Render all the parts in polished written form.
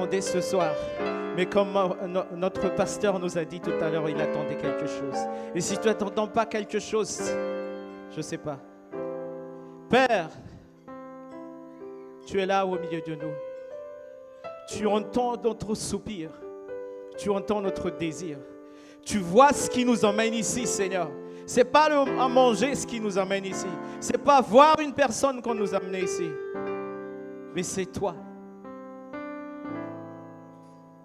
attendait ce soir. Mais comme notre pasteur nous a dit tout à l'heure, il attendait quelque chose. Et si tu n'attends pas quelque chose, je ne sais pas. Père, tu es là au milieu de nous. Tu entends notre soupir. Tu entends notre désir. Tu vois ce qui nous emmène ici, Seigneur. Ce n'est pas à manger ce qui nous amène ici. Ce n'est pas voir une personne qu'on nous a amené ici. Mais c'est toi.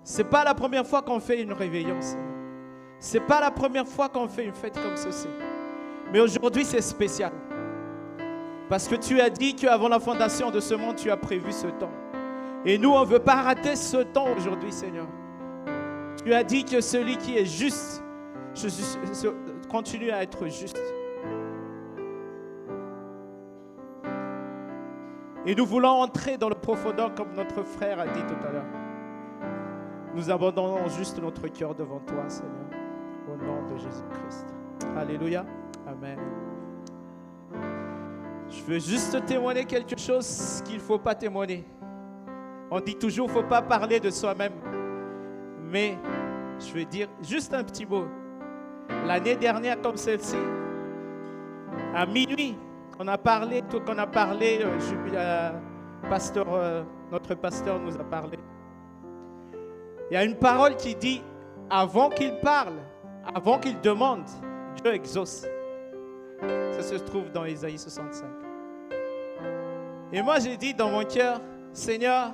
Ce n'est pas la première fois qu'on fait une réveillon, Seigneur. Ce n'est pas la première fois qu'on fait une fête comme ceci. Mais aujourd'hui, c'est spécial. Parce que tu as dit qu'avant la fondation de ce monde, tu as prévu ce temps. Et nous, on ne veut pas rater ce temps aujourd'hui, Seigneur. Tu as dit que celui qui est juste continue à être juste. Et nous voulons entrer dans le profondeur comme notre frère a dit tout à l'heure. Nous abandonnons juste notre cœur devant toi, Seigneur, au nom de Jésus-Christ. Alléluia. Amen. Je veux juste témoigner quelque chose qu'il ne faut pas témoigner. On dit toujours qu'il ne faut pas parler de soi-même. Mais je veux dire juste un petit mot. L'année dernière, comme celle-ci, à minuit, notre pasteur nous a parlé. Il y a une parole qui dit, avant qu'il parle, avant qu'il demande, Dieu exauce. Ça se trouve dans Ésaïe 65. Et moi, j'ai dit dans mon cœur, Seigneur,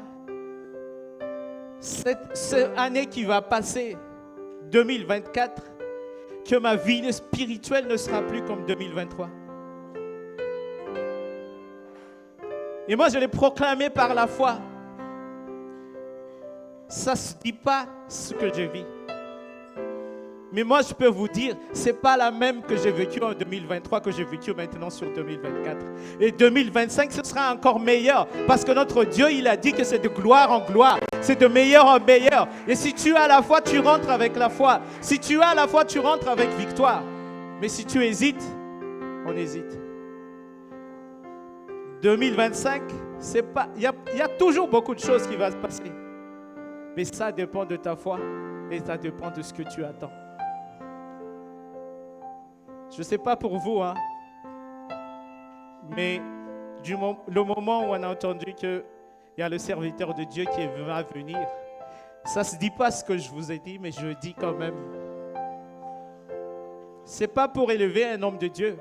cette année qui va passer, 2024, que ma vie spirituelle ne sera plus comme 2023. Et moi, je l'ai proclamé par la foi. Ça ne se dit pas ce que je vis. Mais moi, je peux vous dire, ce n'est pas la même que j'ai vécue en 2023 que j'ai vécue maintenant sur 2024. Et 2025, ce sera encore meilleur. Parce que notre Dieu, il a dit que c'est de gloire en gloire. C'est de meilleur en meilleur. Et si tu as la foi, tu rentres avec la foi. Si tu as la foi, tu rentres avec victoire. Mais si tu hésites, on hésite. 2025, il y a toujours beaucoup de choses qui vont se passer. Mais ça dépend de ta foi et ça dépend de ce que tu attends. Je ne sais pas pour vous, mais le moment où on a entendu qu'il y a le serviteur de Dieu qui va venir, ça ne se dit pas ce que je vous ai dit, mais je dis quand même. Ce n'est pas pour élever un homme de Dieu.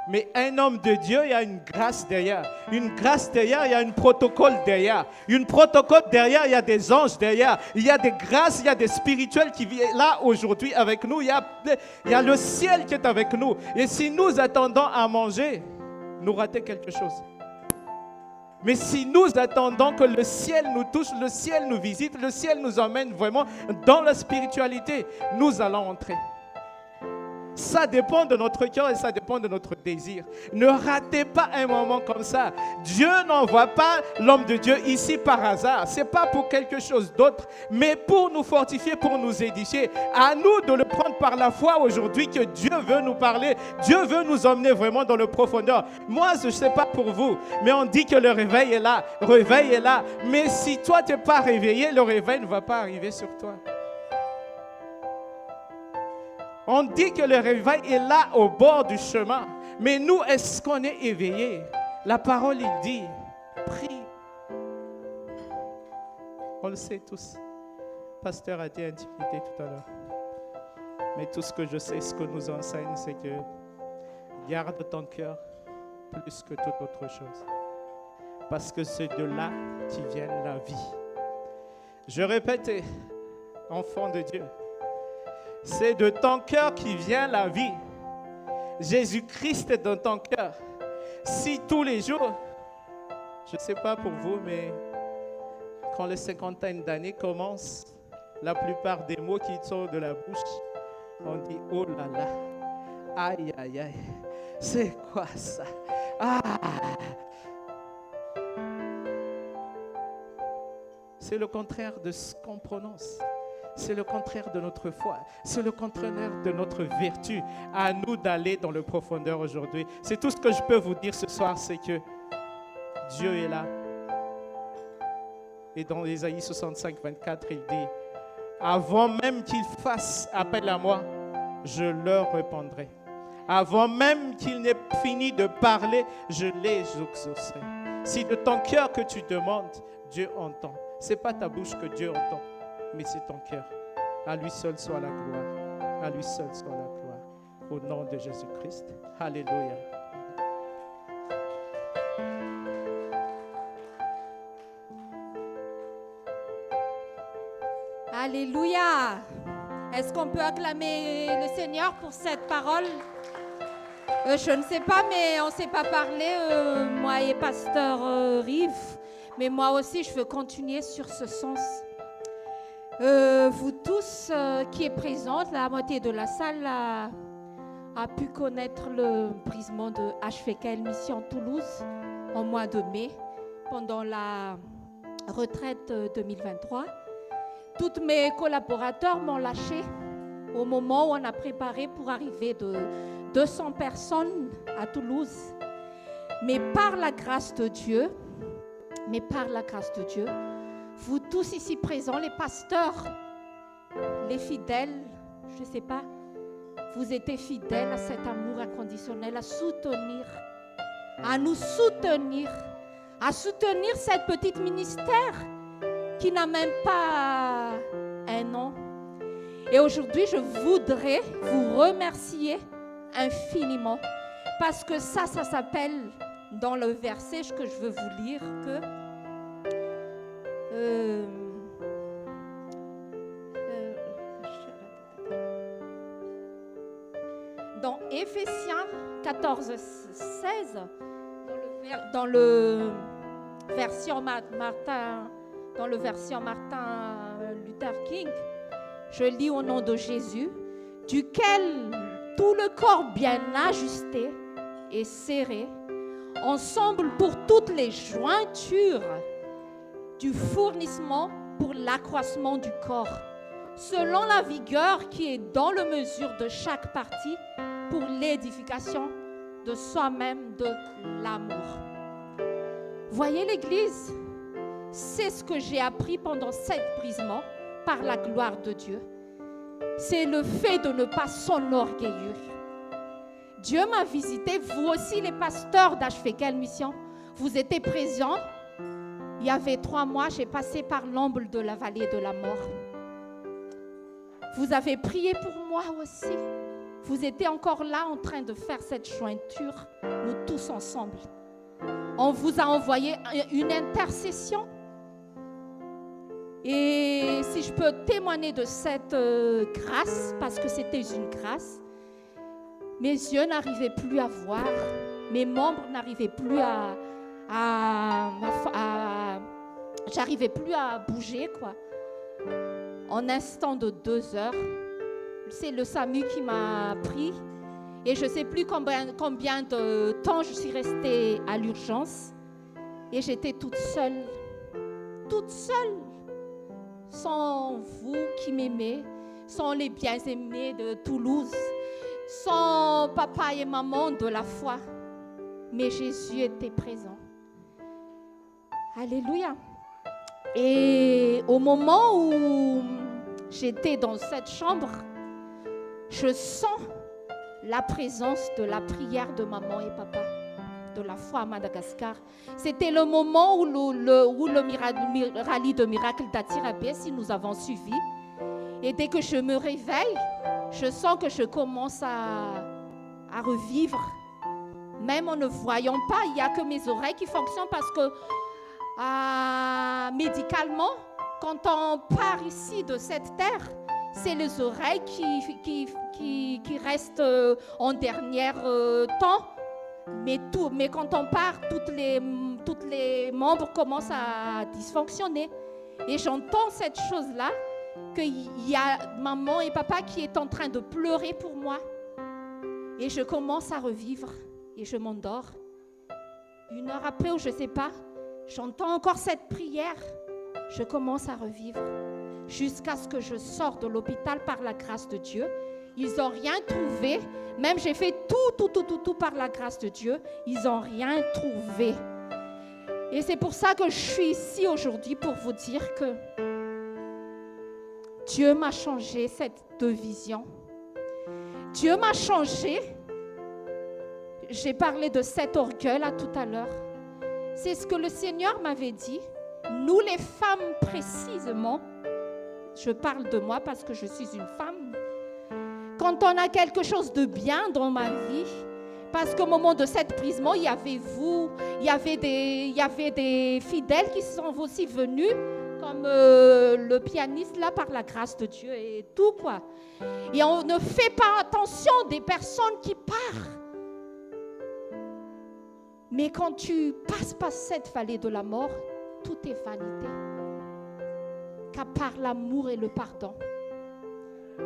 Mais un homme de Dieu, il y a une grâce derrière. Une grâce derrière, il y a un protocole derrière. Une protocole derrière, il y a des anges derrière. Il y a des grâces, il y a des spirituels qui viennent là aujourd'hui avec nous. Il y a le ciel qui est avec nous. Et si nous attendons à manger, nous ratons quelque chose. Mais si nous attendons que le ciel nous touche, le ciel nous visite, le ciel nous emmène vraiment dans la spiritualité, nous allons entrer. Ça dépend de notre cœur et ça dépend de notre désir. Ne ratez pas un moment comme ça. Dieu n'envoie pas l'homme de Dieu ici par hasard. Ce n'est pas pour quelque chose d'autre, mais pour nous fortifier, pour nous édifier. À nous de le prendre par la foi aujourd'hui que Dieu veut nous parler. Dieu veut nous emmener vraiment dans le profondeur. Moi, je ne sais pas pour vous, mais on dit que le réveil est là. Le réveil est là. Mais si toi, tu n'es pas réveillé, le réveil ne va pas arriver sur toi. On dit que le réveil est là au bord du chemin. Mais nous, est-ce qu'on est éveillés? La parole, il dit, prie. On le sait tous. Le pasteur a dit intimité tout à l'heure. Mais tout ce que je sais, ce que nous enseigne, c'est que garde ton cœur plus que toute autre chose. Parce que c'est de là qui vient la vie. Je répète, enfant de Dieu, c'est de ton cœur qui vient la vie. Jésus-Christ est dans ton cœur. Si tous les jours, je ne sais pas pour vous, mais quand les cinquantaines d'années commencent, la plupart des mots qui sortent de la bouche, on dit « Oh là là, aïe aïe aïe, c'est quoi ça? Ah !» C'est le contraire de ce qu'on prononce. C'est le contraire de notre foi. C'est le contraire de notre vertu. À nous d'aller dans le profondeur aujourd'hui. C'est tout ce que je peux vous dire ce soir, c'est que Dieu est là. Et dans Ésaïe 65, 24, il dit, avant même qu'ils fassent appel à moi, je leur répondrai. Avant même qu'ils n'aient fini de parler, je les exaucerai. Si de ton cœur que tu demandes, Dieu entend. Ce n'est pas ta bouche que Dieu entend, mais c'est ton cœur. À lui seul soit la gloire. À lui seul soit la gloire. Au nom de Jésus-Christ. Alléluia. Alléluia. Est-ce qu'on peut acclamer le Seigneur pour cette parole? Je ne sais pas, mais on ne s'est pas parlé, moi et pasteur Rive. Mais moi aussi, je veux continuer sur ce sens. Vous tous qui êtes présents, la moitié de la salle a pu connaître le brisement de HVKL Mission Toulouse en mois de mai, pendant la retraite 2023. Tous mes collaborateurs m'ont lâché au moment où on a préparé pour arriver de 200 personnes à Toulouse. Mais par la grâce de Dieu, vous tous ici présents, les pasteurs, les fidèles, je ne sais pas, vous étiez fidèles à cet amour inconditionnel, à nous soutenir, à soutenir cette petite ministère qui n'a même pas un an. Et aujourd'hui, je voudrais vous remercier infiniment parce que ça s'appelle dans le verset que je veux vous lire que dans Éphésiens 14, 16, dans le version Martin Luther King, je lis au nom de Jésus, duquel tout le corps bien ajusté et serré, ensemble pour toutes les jointures du fournissement pour l'accroissement du corps, selon la vigueur qui est dans la mesure de chaque partie pour l'édification de soi-même de l'amour. Voyez l'Église, c'est ce que j'ai appris pendant cet brisement par la gloire de Dieu. C'est le fait de ne pas s'enorgueillir. Dieu m'a visité, vous aussi les pasteurs d'HVKL Mission, vous étiez présents. Il y avait 3 mois, j'ai passé par l'ombre de la vallée de la mort. Vous avez prié pour moi aussi. Vous étiez encore là en train de faire cette jointure, nous tous ensemble. On vous a envoyé une intercession. Et si je peux témoigner de cette grâce, parce que c'était une grâce, mes yeux n'arrivaient plus à voir, mes membres n'arrivaient plus j'arrivais plus à bouger, quoi. En un instant de 2 heures, c'est le SAMU qui m'a pris et je ne sais plus combien de temps je suis restée à l'urgence et j'étais toute seule, sans vous qui m'aimez, sans les bien-aimés de Toulouse, sans papa et maman de la foi. Mais Jésus était présent. Alléluia. Et au moment où j'étais dans cette chambre, je sens la présence de la prière de maman et papa, de la foi à Madagascar. C'était le moment où le rallye de Miracle d'Atirabé, si nous avons suivi. Et dès que je me réveille, je sens que je commence à revivre. Même en ne voyant pas, il n'y a que mes oreilles qui fonctionnent parce que médicalement, quand on part ici de cette terre, c'est les oreilles qui restent en dernier temps. Mais quand on part, toutes les membres commencent à dysfonctionner. Et j'entends cette chose-là, qu'il y a maman et papa qui est en train de pleurer pour moi. Et je commence à revivre et je m'endors. 1 heure après, ou je ne sais pas, j'entends encore cette prière. Je commence à revivre jusqu'à ce que je sorte de l'hôpital par la grâce de Dieu. Ils n'ont rien trouvé. Même j'ai fait tout par la grâce de Dieu. Ils n'ont rien trouvé. Et c'est pour ça que je suis ici aujourd'hui pour vous dire que Dieu m'a changé de vision. Dieu m'a changé. J'ai parlé de cet orgueil là tout à l'heure. C'est ce que le Seigneur m'avait dit. Nous les femmes précisément, je parle de moi parce que je suis une femme, quand on a quelque chose de bien dans ma vie, parce qu'au moment de cet brisement, il y avait vous, il y avait des fidèles qui sont aussi venus, comme le pianiste là, par la grâce de Dieu et tout quoi. Et on ne fait pas attention des personnes qui partent. Mais quand tu passes par cette vallée de la mort, tout est vanité. Qu'à part l'amour et le pardon.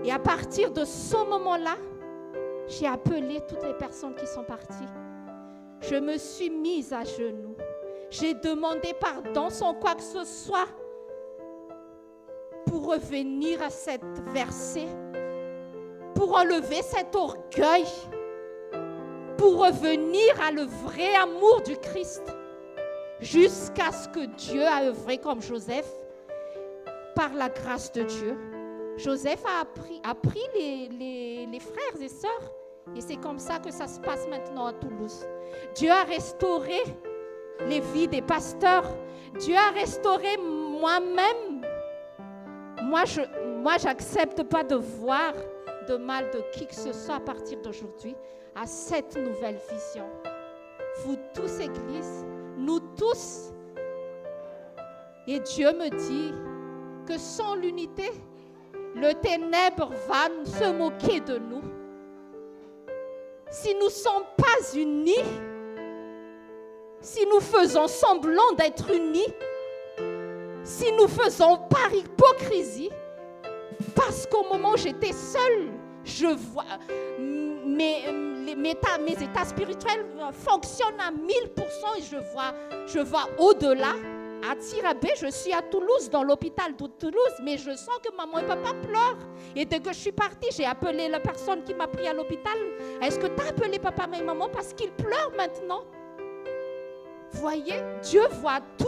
Et à partir de ce moment-là, j'ai appelé toutes les personnes qui sont parties. Je me suis mise à genoux. J'ai demandé pardon sans quoi que ce soit pour revenir à cette verset, pour enlever cet orgueil, pour revenir à le vrai amour du Christ, jusqu'à ce que Dieu a œuvré comme Joseph, par la grâce de Dieu. Joseph a appris les frères et sœurs, et c'est comme ça que ça se passe maintenant à Toulouse. Dieu a restauré les vies des pasteurs. Dieu a restauré moi-même. Moi, j'accepte pas de voir de mal de qui que ce soit à partir d'aujourd'hui à cette nouvelle vision. Vous tous, Église, nous tous. Et Dieu me dit que sans l'unité, le ténèbre va se moquer de nous. Si nous ne sommes pas unis, si nous faisons semblant d'être unis, si nous faisons par hypocrisie, parce qu'au moment où j'étais seule, je vois mes états spirituels fonctionnent à 1000% et je vois au-delà. À Tirabé, je suis à Toulouse, dans l'hôpital de Toulouse, mais je sens que maman et papa pleurent. Et dès que je suis partie, j'ai appelé la personne qui m'a pris à l'hôpital. Est-ce que tu as appelé papa et maman parce qu'ils pleurent maintenant? Voyez, Dieu voit tout.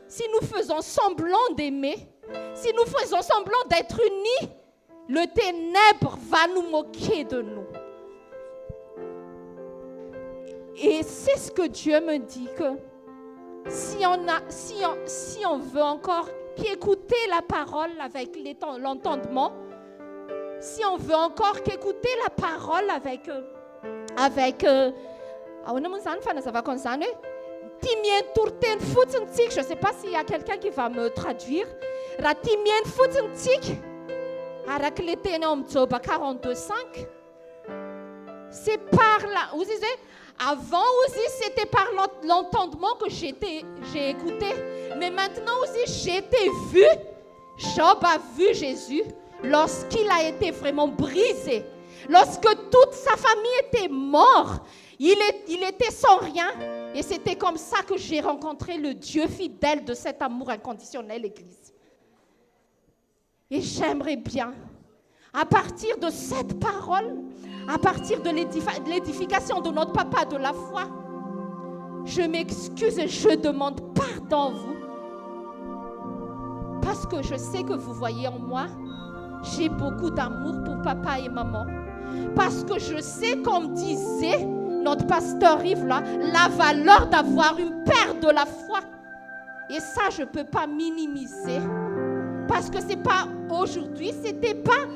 Si nous faisons semblant d'aimer, si nous faisons semblant d'être unis, le ténèbre va nous moquer de nous. Et c'est ce que Dieu me dit, que si on veut encore qu'écouter la parole avec l'entendement, si on veut encore qu'écouter la parole avec je ne sais pas s'il y a quelqu'un qui va me traduire. 42.5. C'est par là. Vous disiez, avant aussi, c'était par l'entendement que j'ai écouté. Mais maintenant aussi, j'ai été vu. Job a vu Jésus lorsqu'il a été vraiment brisé. Lorsque toute sa famille était morte, il était sans rien. Et c'était comme ça que j'ai rencontré le Dieu fidèle de cet amour inconditionnel, Église. Et j'aimerais bien, à partir de cette parole, à partir de l'édification de notre papa de la foi, je m'excuse et je demande pardon à vous. Parce que je sais que vous voyez en moi, j'ai beaucoup d'amour pour papa et maman. Parce que je sais, comme disait notre pasteur Yves là, la valeur d'avoir une paire de la foi. Et ça, je ne peux pas minimiser. Parce que ce n'est pas aujourd'hui, ce n'était pas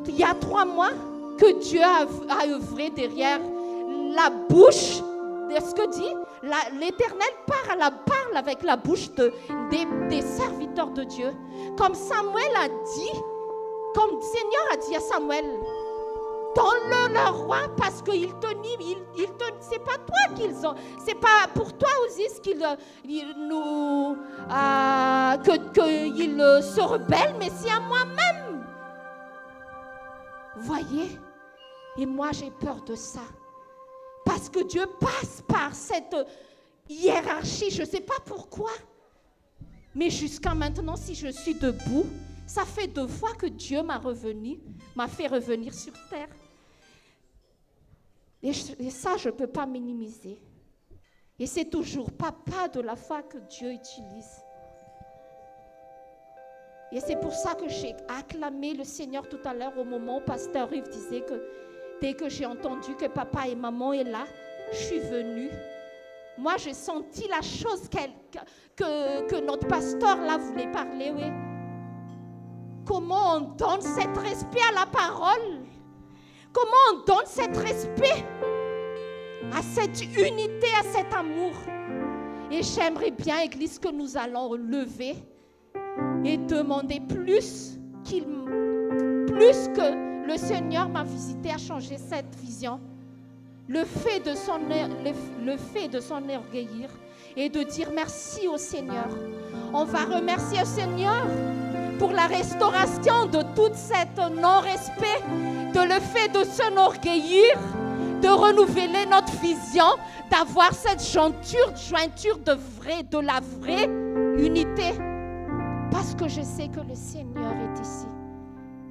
il y a 3 mois que Dieu a œuvré derrière la bouche de ce que dit l'Éternel parle avec la bouche des serviteurs de Dieu. Comme Samuel a dit, comme le Seigneur a dit à Samuel, donne-le leur roi parce qu'il c'est pas toi qu'ils ont, c'est pas pour toi aussi qu'ils se rebellent, mais c'est à moi-même. Voyez? Et moi j'ai peur de ça. Parce que Dieu passe par cette hiérarchie, je ne sais pas pourquoi. Mais jusqu'à maintenant, si je suis debout, ça fait 2 fois que Dieu m'a fait revenir sur terre. Et ça, je ne peux pas minimiser. Et c'est toujours papa de la foi que Dieu utilise. Et c'est pour ça que j'ai acclamé le Seigneur tout à l'heure au moment où Pasteur Yves disait que dès que j'ai entendu que papa et maman est là, je suis venue. Moi, j'ai senti la chose que notre pasteur là voulait parler. Oui. Comment on donne cet respect à la parole? Comment on donne cet respect à cette unité, à cet amour? Et j'aimerais bien, Église, que nous allons lever et demander plus que le Seigneur m'a visité à changer cette vision. Le fait de s'enorgueillir et de dire merci au Seigneur. On va remercier le Seigneur pour la restauration de tout cet non-respect, de le fait de s'enorgueillir, de renouveler notre vision, d'avoir cette jointure de la vraie unité. Parce que je sais que le Seigneur est ici.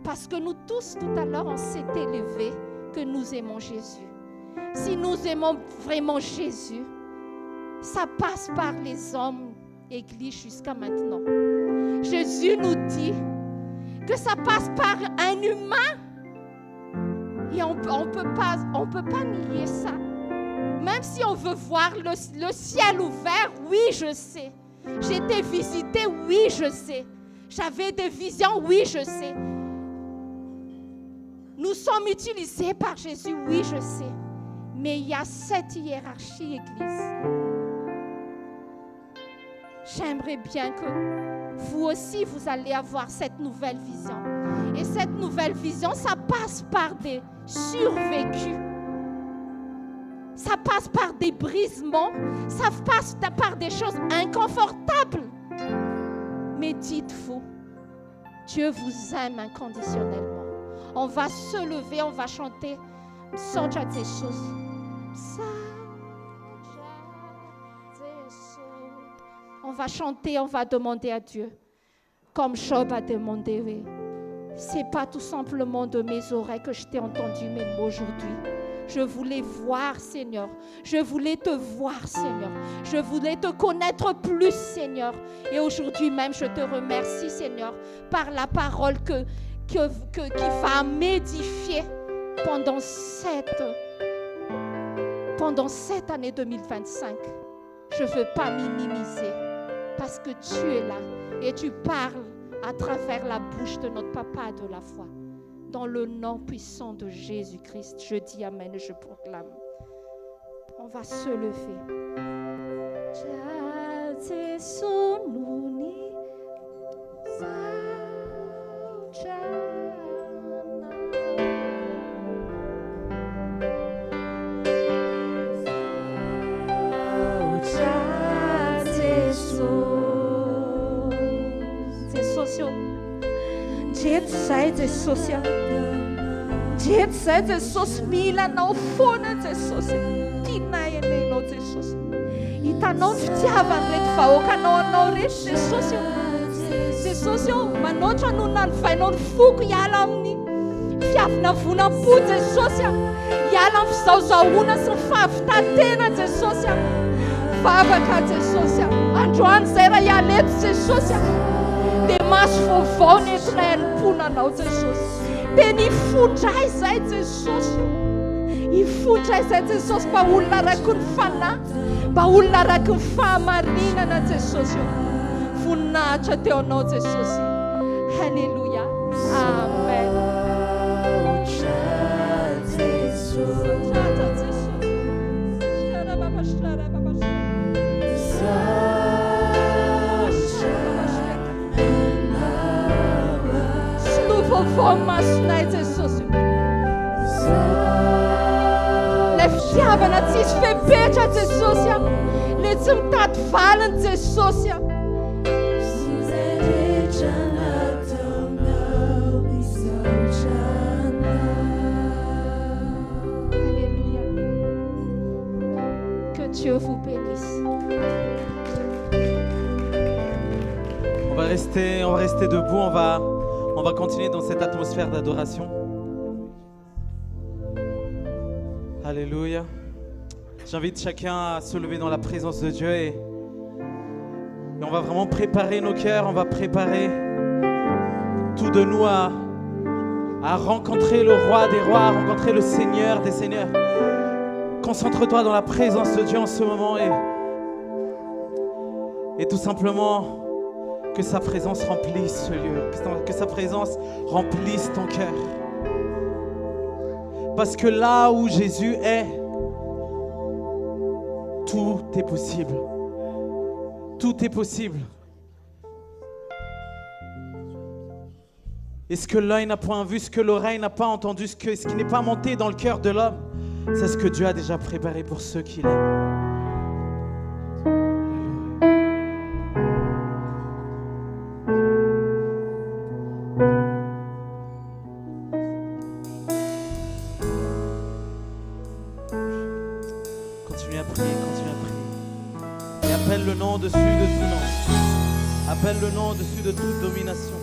Parce que nous tous, tout à l'heure, on s'est élevés que nous aimons Jésus. Si nous aimons vraiment Jésus, ça passe par les hommes, Église, jusqu'à maintenant. Jésus nous dit que ça passe par un humain. Et on peut pas nier ça. Même si on veut voir le ciel ouvert, oui, je sais. J'ai été visitée, oui, je sais. J'avais des visions, oui, je sais. Nous sommes utilisés par Jésus, oui, je sais. Mais il y a cette hiérarchie, Église. J'aimerais bien que vous aussi, vous allez avoir cette nouvelle vision. Et cette nouvelle vision, ça passe par des survécus. Ça passe par des brisements. Ça passe par des choses inconfortables. Mais dites-vous, Dieu vous aime inconditionnellement. On va se lever, on va chanter Soja Jesus. On va chanter, on va demander à Dieu. Comme Job a demandé, oui. C'est pas tout simplement de mes oreilles que je t'ai entendu, mais aujourd'hui. Je voulais voir, Seigneur. Je voulais te voir, Seigneur. Je voulais te connaître plus, Seigneur. Et aujourd'hui même, je te remercie, Seigneur, par la parole qui va m'édifier pendant cette année 2025. Je ne veux pas minimiser parce que tu es là et tu parles à travers la bouche de notre papa de la foi. Dans le nom puissant de Jésus-Christ, je dis Amen et je proclame. On va se lever. Jesus milanao foana Jesosy. Tinay anao Jesosy. Hitanao ny fitiavany reto vahoakanao anao reto Jesosy. Jesosy manoatra no nanovainao ny foko hiala amin'ny fiavina vonam-po Jesosy. Hiala amin'ny fizaozahoana sy ny fahavitantena Jesosy. Vavaka Jesosy. Androany izay raha hiala eto Jesosy. Dia maso vaovao ny entona anim-ponanao Jesosy. Dia ny fondray izay Jesosy. Ifondray izay Jesosy mba olona araka ny fanahy, mba olona araka ny fahamarinana Jesosy. Voninahitra teo anao Jesosy. Halleluja. Amen. Vovô masonay Jesosy. Le fitiavana tsisy fepetra Jesosy. Le tsy mitady valiny Jesosy. Alléluia. Que Dieu vous bénisse. On va rester debout, on va continuer dans cette atmosphère d'adoration. Alléluia. J'invite chacun à se lever dans la présence de Dieu et on va vraiment préparer nos cœurs, on va préparer tout de nous à rencontrer le roi des rois, à rencontrer le Seigneur des seigneurs. Concentre-toi dans la présence de Dieu en ce moment et tout simplement que sa présence remplisse ce lieu, que sa présence remplisse ton cœur. Parce que là où Jésus est, tout est possible. Tout est possible. Et ce que l'œil n'a point vu, ce que l'oreille n'a pas entendu, ce qui n'est pas monté dans le cœur de l'homme, c'est ce que Dieu a déjà préparé pour ceux qui l'aiment. Continue à prier. Et appelle le nom au-dessus de tout nom. Appelle le nom au-dessus de toute domination.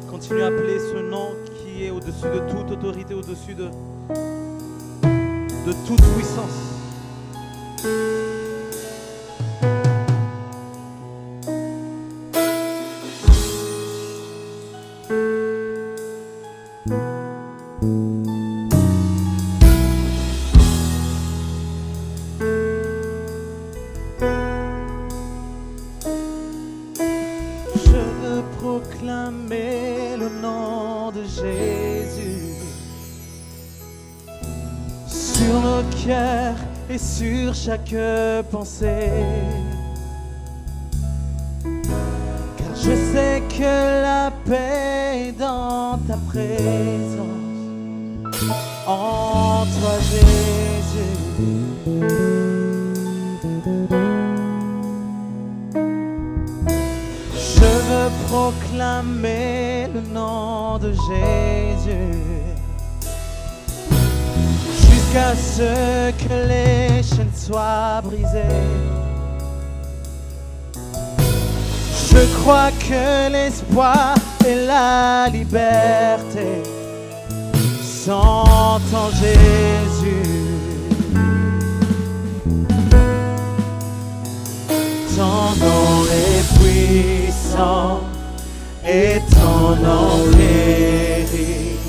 Continue à appeler ce nom qui est au-dessus de toute autorité, au-dessus de toute puissance. Proclamer le nom de Jésus sur nos cœurs et sur chaque pensée, car je sais que la paix est dans ta présence, en toi Jésus. Je veux proclamer le nom de Jésus jusqu'à ce que les chaînes soient brisées. Je crois que l'espoir et la liberté sont en Jésus. Ton nom est puissant et ton nom guérit,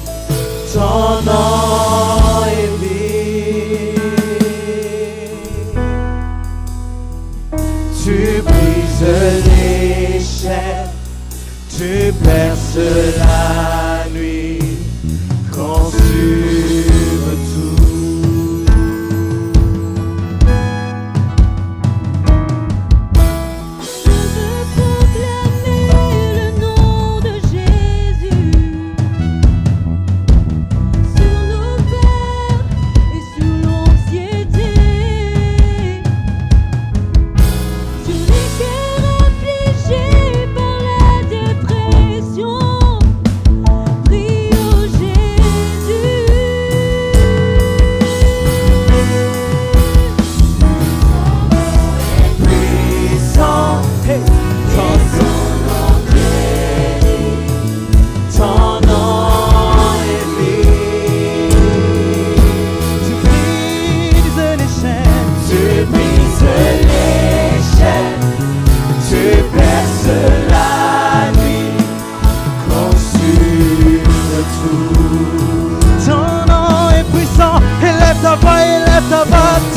ton nom est vie. Tu brises les chaînes, tu perces la nuit, consumes tout.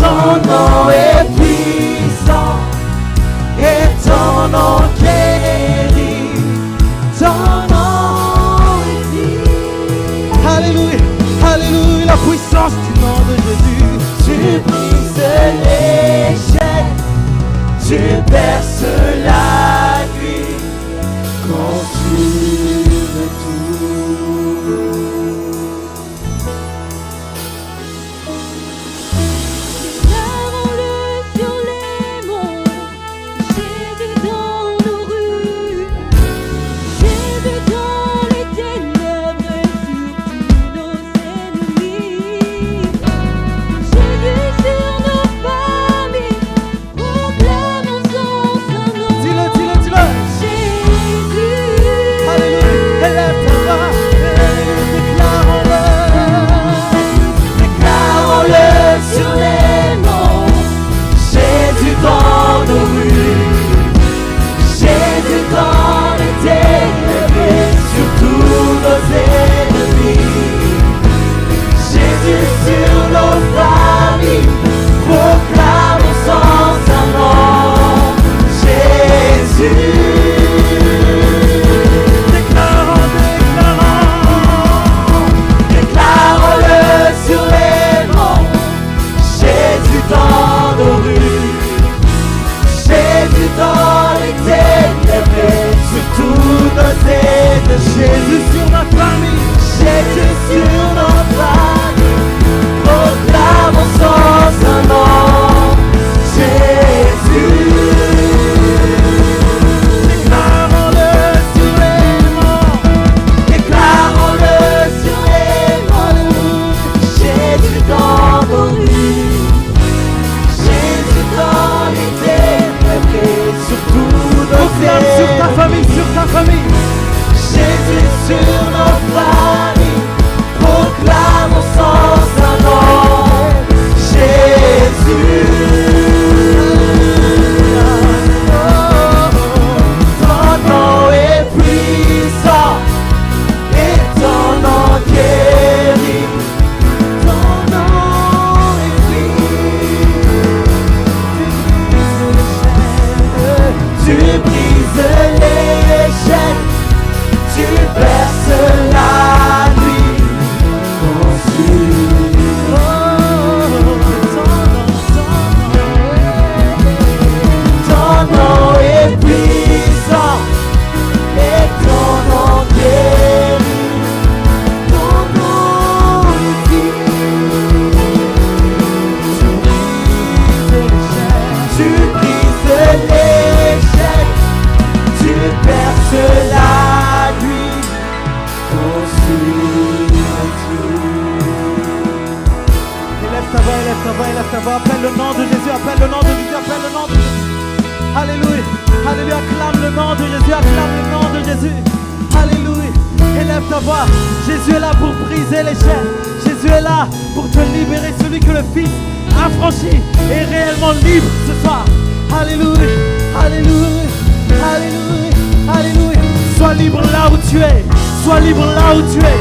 Ton nom est puissant et ton nom guérit, ton nom est vie. Alléluia, alléluia, la puissance du nom de Jésus. Tu brises les chaînes, tu perces la nuit, consumes tout. Proclamons son Tu brises les chaînes, tu perces la nuit. Ton nom est puissant et ton nom guérit. Ton nom est puissant. Tu brises les chaînes, tu perces la nuit. Élève ta voix, élève ta voix, élève ta voix. Appelle le nom de Jésus, appelle le nom de Jésus, appelle le nom de Jésus. Alléluia, alléluia, acclame le nom de Jésus, acclame le nom de Jésus. Alléluia, élève ta voix. Jésus est là pour briser les chaînes. Jésus est là pour te libérer. Celui que le Fils a franchi est réellement libre ce soir. Alléluia, alléluia, alléluia, alléluia. Sois libre là où tu es. Sois libre là où tu es.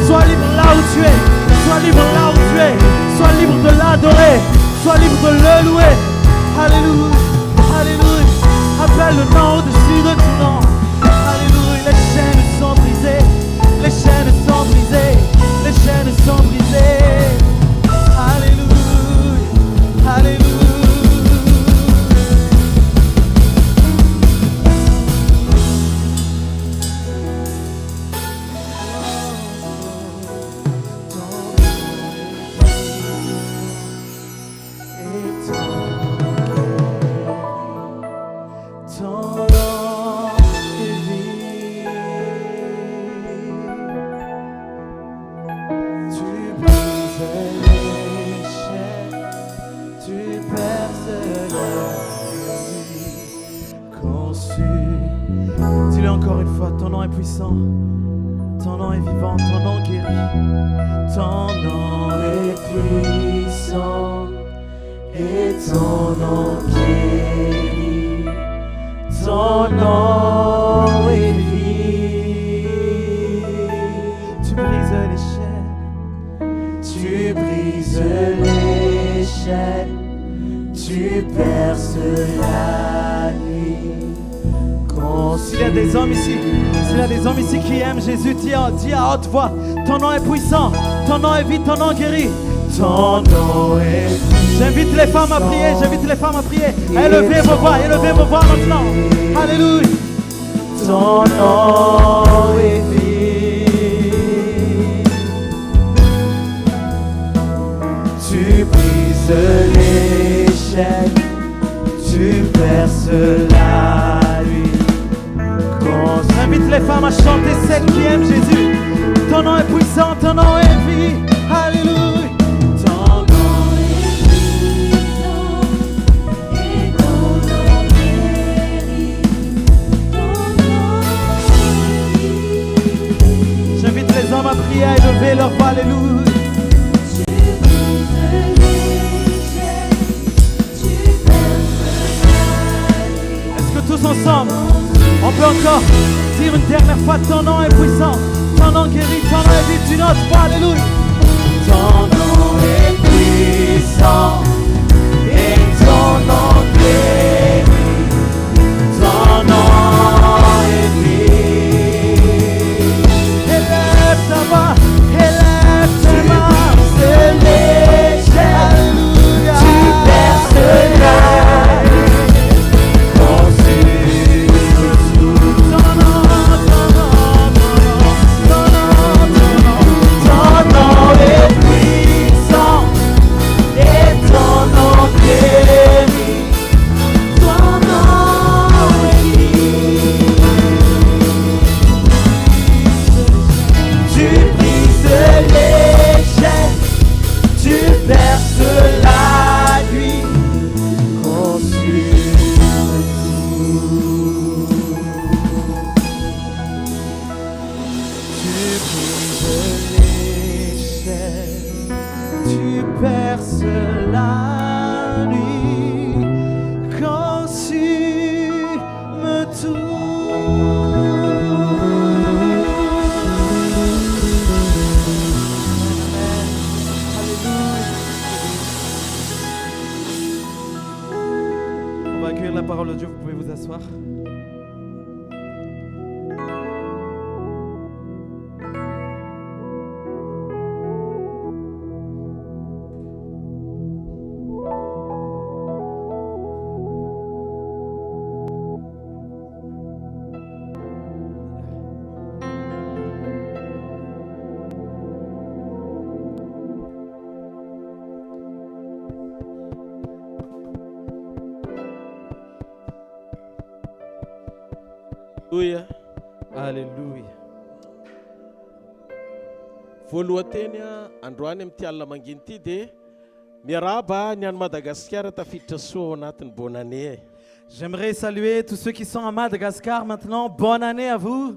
Sois libre là où tu es. Sois libre là où tu es. Sois libre de l'adorer. Sois libre de le louer. Alléluia. Alléluia. Appelle le nom au-dessus de tout nom. Alléluia. Les chaînes sont brisées. Les chaînes sont brisées. Les chaînes sont brisées. Alléluia. Alléluia. Dis-le encore une fois, ton nom est puissant, ton nom est vivant, ton nom guérit. Ton nom est puissant et ton nom guérit. Ton nom est vivant. Tu brises les chaînes, tu brises les chaînes, tu perces la nuit. S'il y a des hommes ici, s'il y a des hommes ici qui aiment Jésus, dis à haute voix, ton nom est puissant, ton nom est vite, ton nom guérit. Ton nom est puissant. J'invite les femmes à prier, j'invite les femmes à prier. Élevez vos voix maintenant. Alléluia. Ton nom est vite. Tu brises les chaînes, tu perces la nuit. J'invite les femmes à chanter, celles qui aiment Jésus. Ton nom est puissant, ton nom est vie. Alléluia. Ton nom est puissant et ton nom guérit. Ton nom est vie. J'invite les hommes à prier, à élever leur voix. Alléluia. Tu brises les chaînes, tu perces la nuit. Est-ce que tous ensemble on peut encore dire une dernière fois, ton nom est puissant, ton nom guérit, ton nom est vite, une autre fois, alléluia. Ton nom est puissant et ton nom guérit, ton nom est vite. Élève ta voix, élève tes mains, c'est les chaînes, alléluia. Tu perces la ton nom est puissant et ton va accueillir la parole de Dieu, vous pouvez vous asseoir. Alléluia. Alléluia. Voalohanteny androany amin'ity alina manginy ity dia miaraba ny any Madagasikara tafiditra soa ao anatin'ny bonne année. J'aimerais saluer tous ceux qui sont à Madagascar maintenant. Bonne année à vous.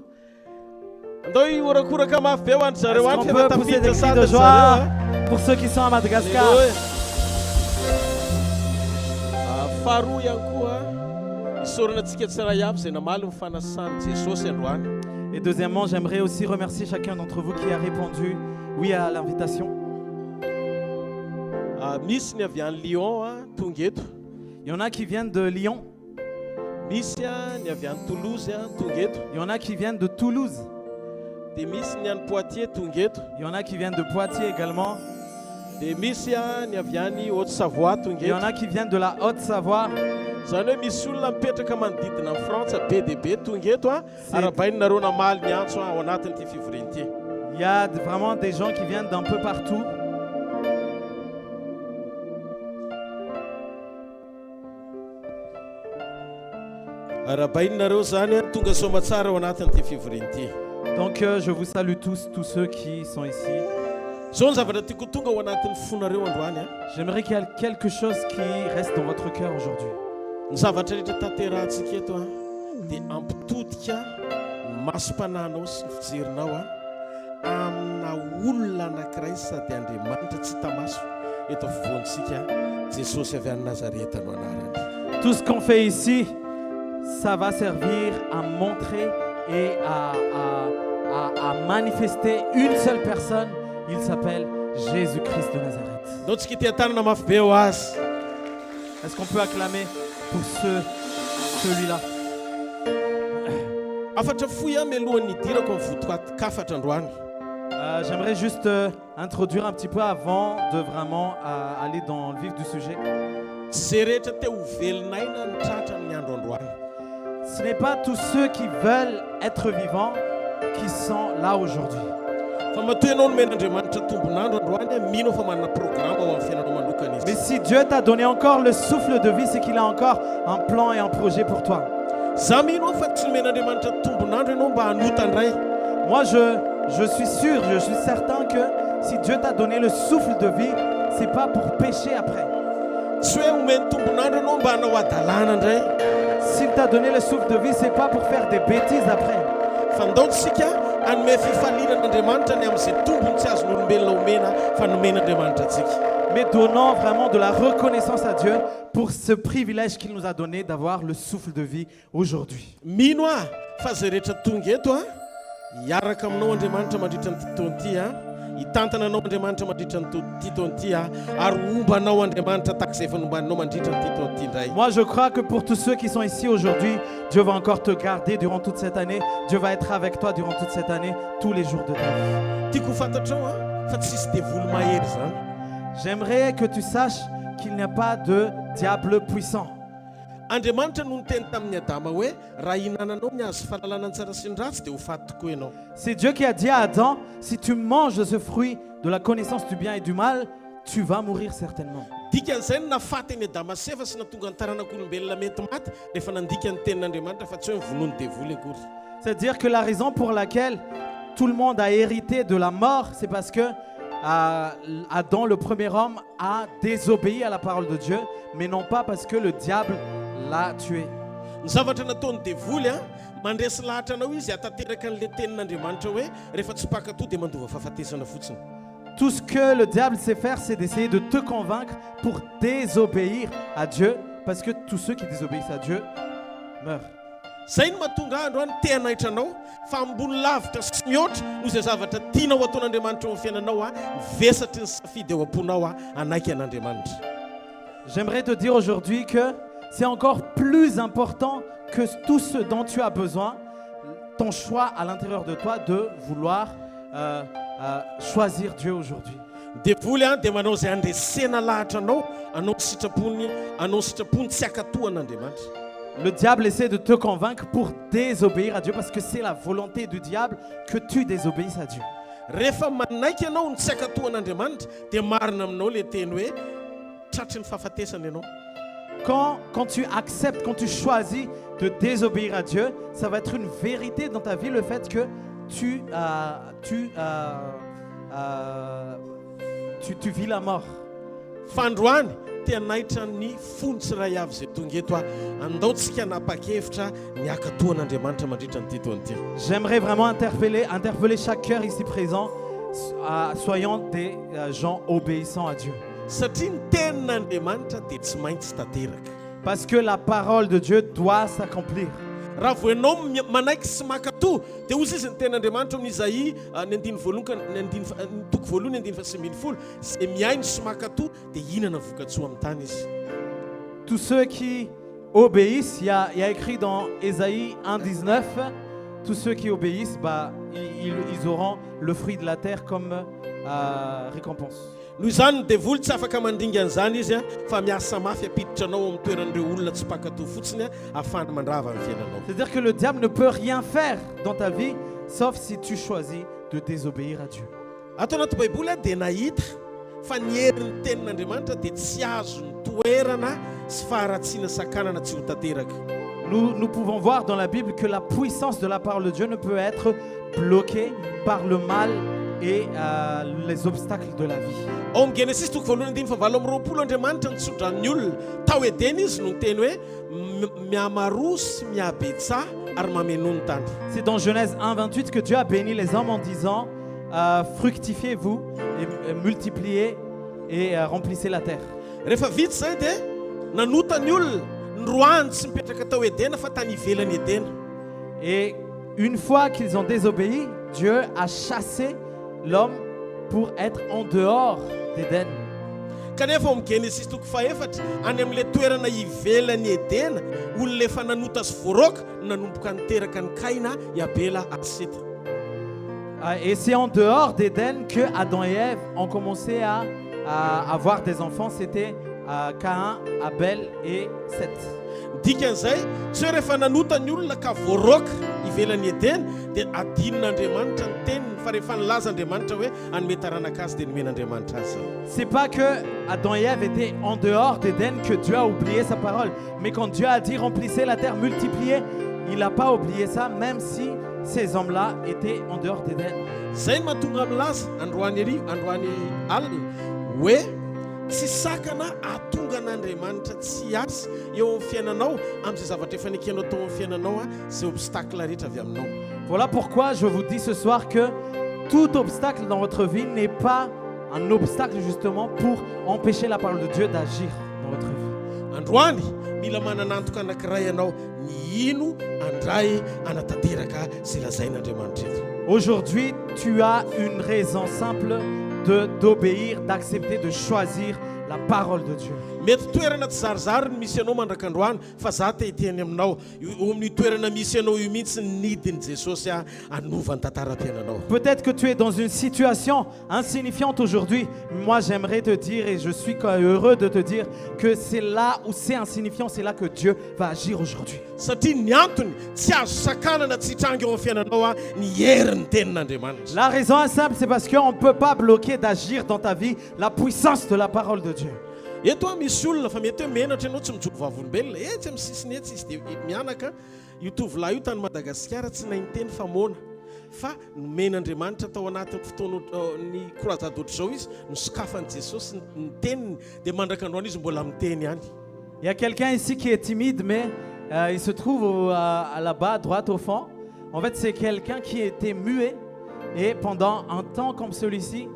Andao iorakoraka mafy be ho an'ny zareo Est-ce any qu'on fa peut pousser des tafiditra cris sady de zareo. joie pour ceux qui sont à Madagascar? Alléluia. Faharoa ihany koa isorana antsika tsirahay avy izay namaly ny fanasany Jesosy androany. Et deuxièmement, j'aimerais aussi remercier chacun d'entre vous qui a répondu oui à l'invitation. Misy ny avy any Lyon tonga eto. Il y en a qui viennent de Lyon, Misy ny avy any Toulouse tonga eto. il y en a qui viennent de Toulouse, Dia misy ny any Poitiers tonga eto. il y en a qui viennent de Poitiers également, Dia misy ny avy any Haute-Savoie tonga il y en eto. a qui viennent de la Haute-Savoie. Zany hoe misy olona mipetraka manodidina ny Frantsa be dia be tonga eto arabainareo namaly ny antso ao anatin'ity fivoriana ity. Il y a vraiment des gens qui viennent d'un peu partout. Arabainareo zany tonga somatsara ao anatin'ity fivoriana ity. Donc je vous salue tous ceux qui sont ici. Zao ny zavatra tiako tonga ao anatin'ny fonareo androany. J'aimerais qu'il y ait quelque chose qui reste dans votre cœur aujourd'hui. Ny zavatra rehetra tanterahantsika eto dia ampitodika ny masom-pananao sy ny fijerinao amina olona anankiray sady Andriamanitra tsy tamaso eto afovoantsika Jesosy avy any Nazareta no anarany. Tout ce qu'on fait ici, ça va servir à montrer et à manifester une seule personne. Il s'appelle Jésus-Christ de Nazareth. Ndao tsika ity tanana mafy be ho azy. Est-ce qu'on peut acclamer pour celui-là? Afatra foy mialohan'ny idirako amin'ny votokaty androany. J'aimerais juste introduire un petit peu avant de vraiment aller dans le vif du sujet. Zay rehetra te ho velonaina ny tratra amin'ny andro androany. Ce n'est pas tous ceux qui veulent être vivants qui sont là aujourd'hui. Fa matoy ianao nomen'Andriamanitra tombonandro androany mino fa manana programme ao amin'ny fiainanao manokana Mais izy. si Dieu t'a donné encore le souffle de vie, c'est qu'il a encore un plan et un projet pour toi. Za mino fa tsy nomen'Andriamanitra tombonandro ianao mba hanota ndray. Moi, je suis sûr, je suis certain que si Dieu t'a donné le souffle de vie, c'est pas pour pécher après. Tsy hoe omeny tombonandro ianao mba hanao adalàna ndray. S'il t'a donné le souffle de vie, c'est pas pour faire des bêtises après. Fa ndaontsika hanome fifalian'Andriamanitra ny amin'izay tombony tsy azon'olombelona omena fa nomen'Andriamanitra antsika. Mais donnons vraiment de la reconnaissance à Dieu pour ce privilège qu'il nous a donné d'avoir le souffle de vie aujourd'hui. Mino fa zay rehetra tonga eto hiaraka aminao Andriamanitra mandritra ny taonty hitantana anao Andriamanitra mandritra ny taonty ary ombanao Andriamanitra takizay efa nombaninao mandritra ny taonty indray. Moi, je crois que pour tous ceux qui sont ici aujourd'hui, Dieu va encore te garder durant toute cette année. Dieu va être avec toi durant toute cette année, tous les jours de ta vie. Tiako fantatrao fa tsisy devoly mahery zany. J'aimerais que tu saches qu'il n'y a pas de diable puissant. Andriamanitra no niteny tamin'ny Adama hoe raha ihinananao ny hazo fahalalana ny tsara sy ny ratsy dia ho faty tokoa ianao. C'est Dieu qui a dit à Adam, si tu manges de ce fruit de la connaissance du bien et du mal, tu vas mourir certainement. Dikan'izay no nafaty ny Adama sefa sy natonga ny taranak'olombelona mety maty rehefa nandika ny tenin'Andriamanitra fa tsy hoe vonoany devoly akory. C'est-à-dire que la raison pour laquelle tout le monde a hérité de la mort, c'est parce que Adam, le premier homme, a désobéi à la parole de Dieu, mais non pas parce que le diable l'a tué. Ny zavatra nataony devoly mandresy lahatra anao izy atateraka an'le tenin'Andriamanitra hoe rehefa tsy paka-to dia mandova fahafatesana fotsiny. Tout ce que le diable sait faire, c'est d'essayer de te convaincre pour désobéir à Dieu, parce que tous ceux qui désobéissent à Dieu meurent. Zay no mahatonga androany te hanaitra anao fa ambony lavitra sy mihoatra no izay zavatra tianao ataon'Andriamanitra eo amin'ny fiainanao vesatry ny safidy eo am-ponao anaiky an'Andriamanitra. J'aimerais te dire aujourd'hui que c'est encore plus important que tout ce dont tu as besoin, ton choix à l'intérieur de toi de vouloir choisir Dieu aujourd'hui. Devoly dia manao zay andresena lahatra anao sitrapony tsy akatohan'Andriamanitra. Le diable essaie de te convaincre pour désobéir à Dieu parce que c'est la volonté du diable que tu désobéisses à Dieu. Rehefa manaiky ianao ny tsy akatohan'Andriamanitra dia marina aminao le teny hoe tratry ny fahafatesana ianao. Quand tu acceptes, quand tu choisis de désobéir à Dieu, ça va être une vérité dans ta vie, le fait que tu vis la mort. Fandroany tia naitra ny fontsy ray avy zay tonga eto andaotsika napakevitra ny akatohan'Andriamanitra mandritra ny tito an'ity. J'aimerais vraiment interpeller chaque cœur ici présent, soyons des gens obéissants à Dieu. Satria ny tenin'Andriamanitra dia tsy maintsy tanteraka. Parce que la parole de Dieu doit s'accomplir. Raha vao ianao manaiky sy makatoa dia ozy izy ny tenin'Andriamanitra amin'ny Isaïe toko voalohany 9:120 zay miaino sy makatoa dia hihinana vokatsoa amin'ny tany izy. Tous ceux qui obéissent, il y a écrit dans Ésaïe 1:19, tous ceux qui obéissent, ils auront le fruit de la terre comme récompense. Noho izany devoly tsy afaka mandinga an'izany izy fa miasa mafy apiditra anao amin'ny toeran'ireo olona tsy mpakatoa fotsiny ahafahana mandrava amin'ny fiainanao. C'est-à-dire que le diable ne peut rien faire dans ta vie sauf si tu choisis de désobéir à Dieu. Ato anaty baiboly dia nahita fa ny herin'ny tenin'Andriamanitra dia tsy azo ny toerana sy faharatsiana sakanana tsy ho tanteraka. Nous pouvons voir dans la Bible que la puissance de la parole de Dieu ne peut être bloquée par le mal et les obstacles de la vie. Ao amin'ny Genesis toko voalohany 19:20 Andriamanitra nitsodran'ny olona tao edeny izy no teny hoe miamaro sy miabetsa ary mameno ny tany. C'est dans Genèse 1:28 que Dieu a béni les hommes en disant fructifiez-vous et multipliez et remplissez la terre. Rehefa vita zay dia nanota ny olona ny roany tsy mipetraka tao edena fa tany ivelany edena. Et une fois qu'ils ont désobéi, Dieu a chassé l'homme pour être en dehors d'Éden. Kanefa amin'ny Genesis toko 4 any amin'ilay toerana ivelany edena olona efa nanota sy voaroka nanomboka niteraka ny Kaina Abela ary Seta. Et c'est en dehors d'Éden que Adam et Ève ont commencé à avoir des enfants. C'était Caïn, Abel et Seth. Dikan'izay tsy hoe rehefa nanota ny olona ka voaroka ivelany edena dia adinon'Andriamanitra ny teniny fa rehefa nilaza Andriamanitra hoe hanome taranaka azy dia nomen'Andriamanitra azy. C'est pas que Adam et Ève étaient en dehors d'Éden que Dieu a oublié sa parole. Mais quand Dieu a dit remplissez la terre, multipliez, il n'a pas oublié ça, même si ces hommes-là étaient en dehors d'Éden. Zay mahatonga milaza androany alina hoe tsy sakana ahatonga an'Andriamanitra tsy asa eo amin'ny fiainanao amin'izay zavatra efa nikianao tao amin'ny fiainanao zay obstacle rehetra avy aminao. Voilà pourquoi je vous dis ce soir que tout obstacle dans votre vie n'est pas un obstacle justement pour empêcher la parole de Dieu d'agir dans votre vie. Androany mila mananantoka anankiray ianao ny ino andray anatanteraka zay lazain'Andriamanitra eto. Aujourd'hui, tu as une raison simple d'obéir, d'accepter, de choisir la parole de Dieu. Mety toerana tsy zarizary ny misy anao mandrakandroany fa za te hiteny aminao io amin'ny toerana misy anao io mihitsy ny nidiny Jesosy anova ny tantaram-piainanao. Peut-être que tu es dans une situation insignifiante aujourd'hui. Moi, j'aimerais te dire et je suis heureux de te dire que c'est là où c'est insignifiant, c'est là que Dieu va agir aujourd'hui. Satria ny antony tsy azo sakanana tsy hitrangy eo amin'ny fiainanao ny herin'ny tenin'Andriamanitra. La raison est simple, c'est parce qu'on ne peut pas bloquer d'agir dans ta vie la puissance de la parole de Dieu. Eto misy olona fa mety hoe menatra ianao tsy mijoko vavolombelona etsy amin'ny sisiny etsy izy dia mianaka io tovolahy io tany Madagasikara tsy nahiteny fa moana fa nomen'Andriamanitra tao anatin'ny fotoana ny croisade ohatr'izao izy nosokafan'i Jesosy ny teniny dia mandrakandroany izy mbola miteny ihany. Il y a quelqu'un ici qui est timide, mais il se trouve là-bas, à droite au fond. En fait, c'est quelqu'un qui était muet et pendant un temps comme celui-ci,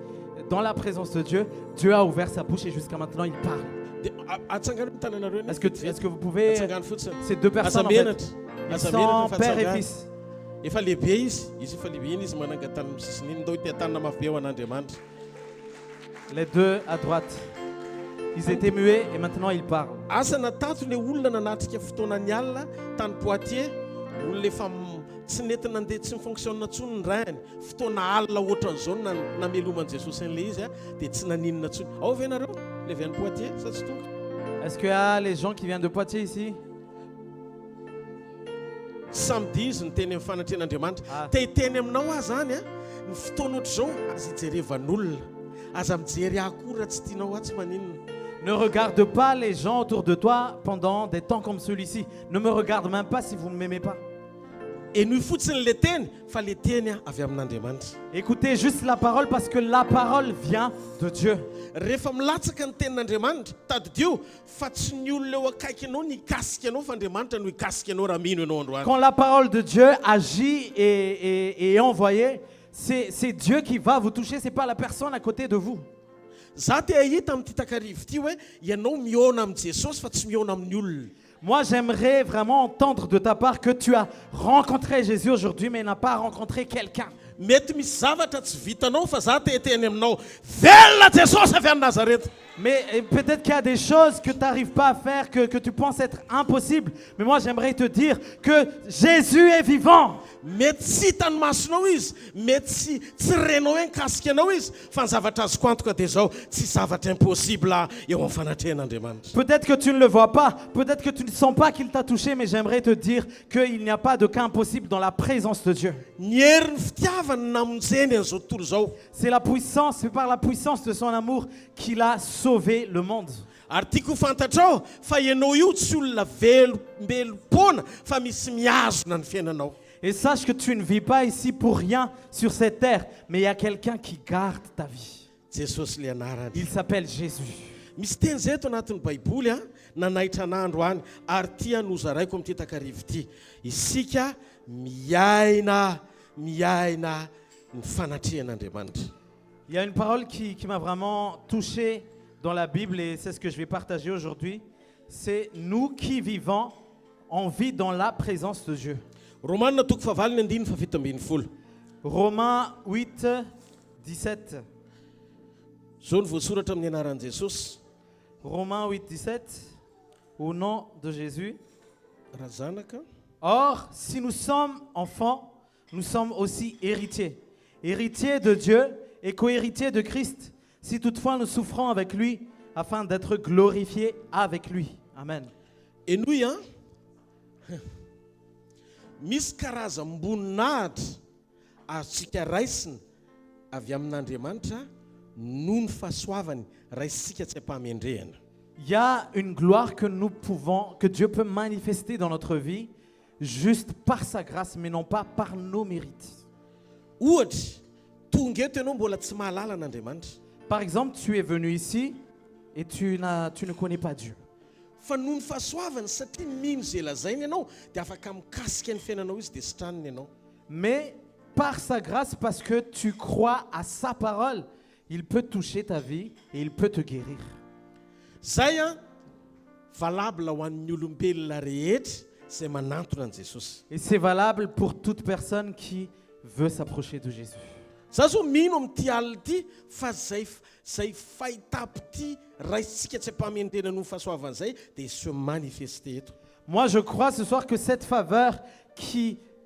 dans la présence de Dieu, Dieu a ouvert sa bouche et jusqu'à maintenant, il parle. Est-ce que vous pouvez... Ces deux personnes, en fait, ils sont père et fils. Les deux à droite. Ils étaient muets et maintenant ils parlent. asa natato le olona nanatrika fotoanany alina tany Poitiers olona efa tsy nety nandeha tsy mifonctionne ntsony ny rayany fotoana alina ohatran'izao nameloman Jesosy an'le izy dia tsy naninona ntsony ao ve nareo le avy any Poitiers sa tsy tonga Est-ce qu'il y a les gens qui viennent de Poitiers ici? samedi izy ny teny amin'ny fanatrehan'Andriamanitra te hiteny aminao azy zany ny fotoana ohatr'izao aza hijerevan'olona aza mijery akora tsy tianao atsy maninona. Ne regarde pas les gens autour de toi pendant des temps comme celui-ci. Ne me regarde même pas si vous ne m'aimez pas. Enoy fotsiny le teny fa le teny avy amin'Andriamanitra. Écoutez juste la parole parce que la parole vient de Dieu. Rehefa milatsaka ny tenin'Andriamanitra tadidio fa tsy ny olona eo akaiky anao ny ikasika anao fa Andriamanitra no ikasika anao raha mino ianao androany. Quand la parole de Dieu agit et est envoyée, c'est Dieu qui va vous toucher, c'est pas la personne à côté de vous. Za te ahita amin'ity takarivo ity hoe ianao miona amin'ny Jesosy fa tsy miona amin'ny olona. Moi, j'aimerais vraiment entendre de ta part que tu as rencontré Jésus aujourd'hui, mais n'a pas rencontré quelqu'un. Mety misy zavatra tsy vitanao fa za te hiteny aminao velona Jesosy avy any Nazareth. Mais peut-être qu'il y a des choses que tu n'arrives pas à faire, que tu penses être impossible. Mais moi, j'aimerais te dire que Jésus est vivant. Mety tsy hitany masonao izy mety tsy renao hoe nikasika anao izy fa ny zavatra azoko antoka dia zao tsy zavatra impossible eo amin'ny fanatrehan'Andriamanitra. Peut-être que tu ne le vois pas, peut-être que tu ne sens pas qu'il t'a touché, mais j'aimerais te dire qu'il n'y a pas de cas impossible dans la présence de Dieu. Ny herin'ny fitiavany namonjeny an'izao tontolo zao. C'est la puissance, c'est par la puissance de son amour qu'il a sauvé le monde. Ary tiako fantatrao fa ianao io tsy olona velom-belom-pona fa misy miazona ny fiainanao. Et sache que tu ne vis pas ici pour rien sur cette terre, mais il y a quelqu'un qui garde ta vie. Jesosy le anarany. Il s'appelle Jésus. Misy teny zay eto anatin'ny Baiboly nanaitra an'andro any ary tia nozaraiko amin'ity takarivo ity. Isika miaina ny fanatrehan'Andriamanitra. Il y a une parole qui m'a vraiment touché dans la Bible et c'est ce que je vais partager aujourd'hui. C'est nous qui vivons, on vit dans la présence de Dieu. Romaina toko fahavaliny andiny fa fito ambin'ny folo. Romains 8, 17. Zao ny voasoratra amin'ny anaran'i Jesosy. Romains 8, 17. Au nom de Jésus. Raha zanaka. Or, si nous sommes enfants, nous sommes aussi héritiers. Héritiers de Dieu et co-héritiers de Christ. Si toutefois nous souffrons avec lui, afin d'être glorifiés avec lui. Amen. Enoy misy karazam-boninahitra azontsika raisina avy amin'Andriamanitra noho ny fahasoavany raisitsika tsy ampamendrehana. Il y a une gloire que Dieu peut manifester dans notre vie juste par sa grâce, mais non pas par nos mérites. Ohatra, tonga eto ianao mbola tsy mahalala an'Andriamanitra. Par exemple, tu es venu ici et tu ne connais pas Dieu. Fa noho ny fahasoavany satria mino zay lazainy ianao dia afaka mikasika ny fiainanao izy dia sitraniny ianao. Mais par sa grâce, parce que tu crois à sa parole, il peut toucher ta vie et il peut te guérir. Zay valable ho an'ny olombelona rehetra izay manantona an' Jesosy. Et c'est valable pour toute personne qui veut s'approcher de Jésus. Za zao mino amin'ity alina ity fa zay fahitako ity raisitsika tsy ampamendrena noho ny fahasoavany zay dia se manifester eto. Moi, je crois ce soir que cette faveur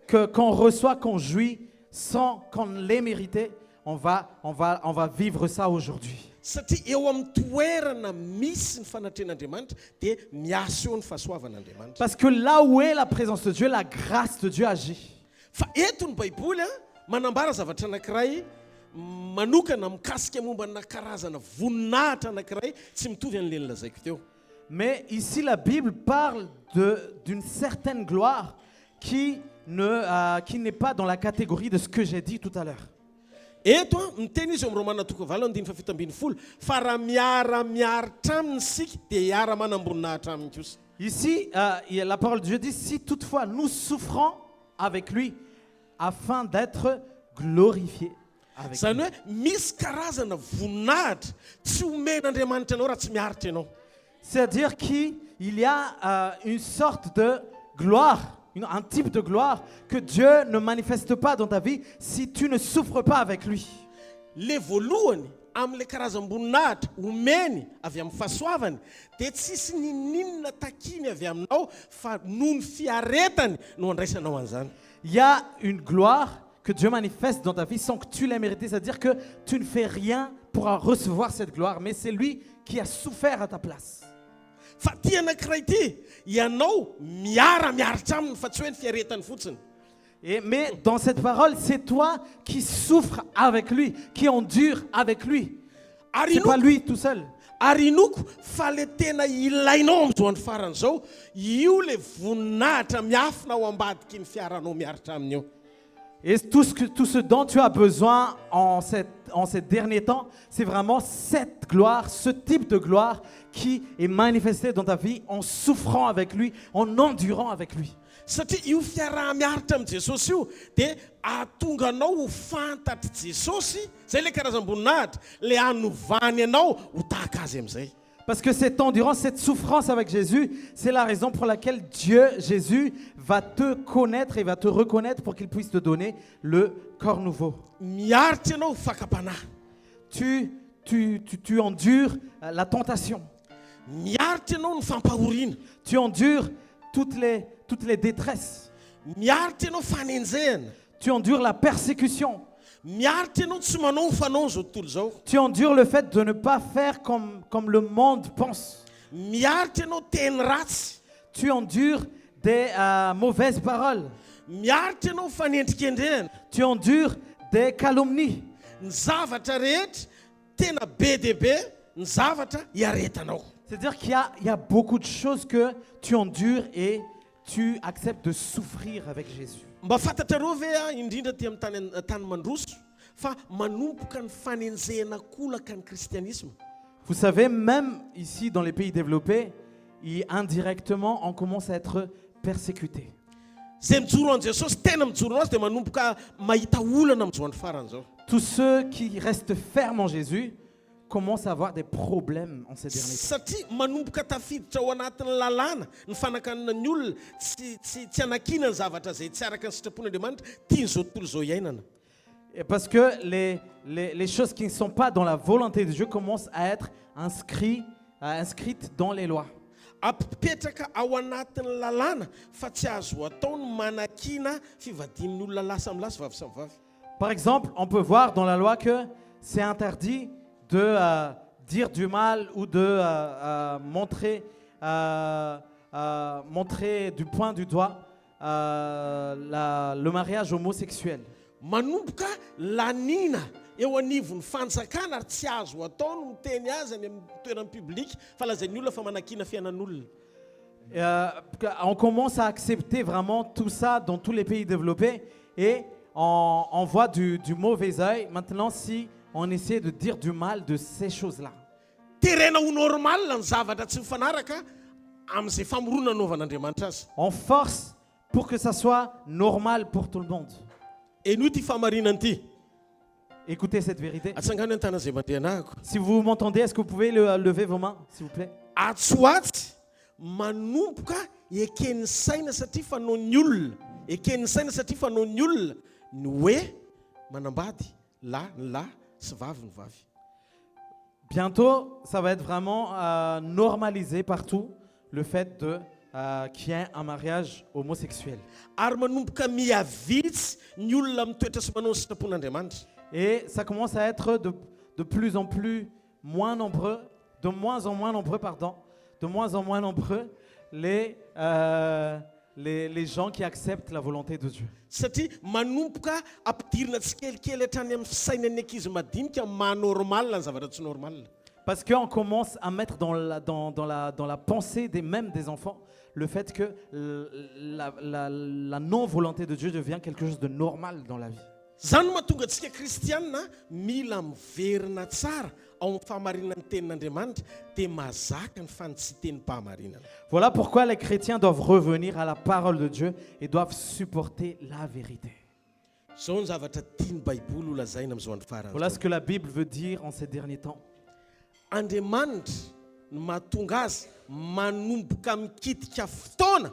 qu'on reçoit, qu'on jouit, sans qu'on l'ait mérité, on va vivre ça aujourd'hui. Satria eo amin'ny toerana misy ny fanatrehan'Andriamanitra dia miasa eo ny fahasoavan'Andriamanitra. Parce que là où est la présence de Dieu, la grâce de Dieu agit. Fa eto ny Baiboly manambara zavatra anankiray manokana mikasika momba na karazana voninahitra anankiray tsy mitovy an'le nilazaiko teo. Mais ici, la Bible parle d'une certaine gloire qui n'est pas dans la catégorie de ce que j'ai dit tout à l'heure. Eto miteny izy amin'ny Romaina toko valo andiny fa fito ambin'ny folo fa raha miara-miaritra aminy isika dia hiara manam-boninahitra aminy kosa. Ici, la parole de Dieu dit, si toutefois nous souffrons avec lui, afin d'être glorifiés avec Zany lui. hoe misy karazana voninahitra tsy omen'Andriamanitra anao raha tsy miaritra ianao. C'est-à-dire qu'il y a une sorte de gloire, un type de gloire que Dieu ne manifeste pas dans ta vie si tu ne souffres pas avec lui. Le voalohany amin'ilay karazam-boninahitra omeny avy amin'ny fahasoavany dia tsisy ninninona takiny avy aminao fa noho ny fiaretany no andraisanao an'izany. Il y a une gloire que Dieu manifeste dans ta vie sans que tu l'aies mérité. C'est-à-dire que tu ne fais rien pour en recevoir cette gloire, mais c'est lui qui a souffert à ta place. Fa ty anankiray ity ianao miaritra aminy fa tsy hoe ny fiaretany fotsiny. Mais dans cette parole, c'est toi qui souffres avec lui, qui endure avec lui. C'est pas lui tout seul. Ary inoko fa le tena ilainao amin'izao farany zao io le voninahitra miafina ao ambadiky ny fiaranao miaritra aminy io. Et tout ce dont tu as besoin en ces derniers temps, c'est vraiment cette gloire, ce type de gloire qui est manifestée dans ta vie en souffrant avec lui, en endurant avec lui. Satria io fiaraha-miaritra amin'ny Jesosy io dia ahatonga anao ho fantatry Jesosy, zay le karazam-boninahitra, le hanovany anao ho tahaka azy amin'izay. Parce que cette endurance, cette souffrance avec Jésus, c'est la raison pour laquelle Dieu, Jésus, va te connaître et va te reconnaître pour qu'il puisse te donner le corps nouveau. Miaritra ianao fakapanahy. Tu endures la tentation. Miaritra ianao ny fampahoriana. Tu endures toutes les détresses. Miaritra ianao fanenjehana. Tu endures la persécution. Miaritra ianao tsy manao ny fanao zao tontolo zao. Tu endures le fait de ne pas faire comme le monde pense. Miaritra ianao teny ratsy. Tu endures des mauvaises paroles. Miaritra ianao fanendrikendrehana. Tu endures des calomnies. Ny zavatra rehetra tena be dia be ny zavatra hiaretanao. C'est-à-dire qu'il y a beaucoup de choses que tu endures et tu acceptes de souffrir avec Jésus. Mba fantatrareo ve indrindra ty amin'ny tany mandroso fa manomboka ny fanenjehana kolaka ny kristianisme. Vous savez, même ici dans les pays développés, indirectement, on commence à être persécuté. Zay mijoro an Jesosy tena mijoro azy dia manomboka mahita olana amin'izao andro farany zao. Tous ceux qui restent fermes en Jésus commencent à avoir des problèmes en ces derniers temps. Satria manomboka tafiditra ao anatin'ny lalàna ny fanakanana ny olona tsy anakiana ny zavatra zay tsy araka ny sitrapon'Andriamanitra tian'izao tontolo zao iainana. Parce que les choses qui ne sont pas dans la volonté de Dieu commencent à être inscrites dans les lois. Apipetraka ao anatin'ny lalàna fa tsy azo atao ny manakina fivadian'ny olona lahy samy lahy sy vavy samy vavy. Par exemple, on peut voir dans la loi que c'est interdit de dire du mal ou de montrer du poing du doigt le mariage homosexuel. Manomboka lanina eo anivon'ny fanjakana ary tsy azo atao no miteny azy any amin'ny toerana publique fa lazain'ny olona fa manakina fiainan'olona. On commence à accepter vraiment tout ça dans tous les pays développés et on voit du mauvais œil maintenant si on essaie de dire du mal de ces choses-là. Terena ho normal ny zavatra tsy mifanaraka amin'izay famoronana nanaovan'Andriamanitra azy. On force pour que ça soit normal pour tout le monde. Et nous ty famarinana ty. Écoutez cette vérité. Atsangano ny tana zay mandeha anahako. Si vous m'entendez, est-ce que vous pouvez lever vos mains, s'il vous plaît? Atsoatsy manomboka eken'ny saina satria fanaon'ny olona. Eken'ny saina satria fanaon'ny olona ny hoe manambady lahy ny lahy sy vavy ny vavy. Bientôt, ça va être vraiment normalisé partout le fait qu'il y ait un mariage homosexuel. Ary manomboka miavitsy ny olona mitoetra sy manao ny sitrapon'Andriamanitra. Et ça commence à être de plus en plus moins nombreux, de moins en moins nombreux les gens qui acceptent la volonté de Dieu. Satria manomboka ampidirina tsikelikely hatrany amin'ny fisainan'ny ankizy madinika manormal ny zavatra tsy normal. Parce qu'on commence à mettre dans la pensée même des enfants le fait que la non-volonté de Dieu devient quelque chose de normal dans la vie. Zany mahatonga antsika kristianina mila miverina tsara ao amin'ny fahamarinan'ny tenin'Andriamanitra dia mazaka ny fanitsiten'ny mpahamarinana. Voilà pourquoi les chrétiens doivent revenir à la parole de Dieu et doivent supporter la vérité. Zao ny zavatra tiany Baiboly ho lazaina amin'izao andro farany. Voilà ce que la Bible veut dire en ces derniers temps. Andriamanitra no mahatonga azy manomboka mikitika fotoana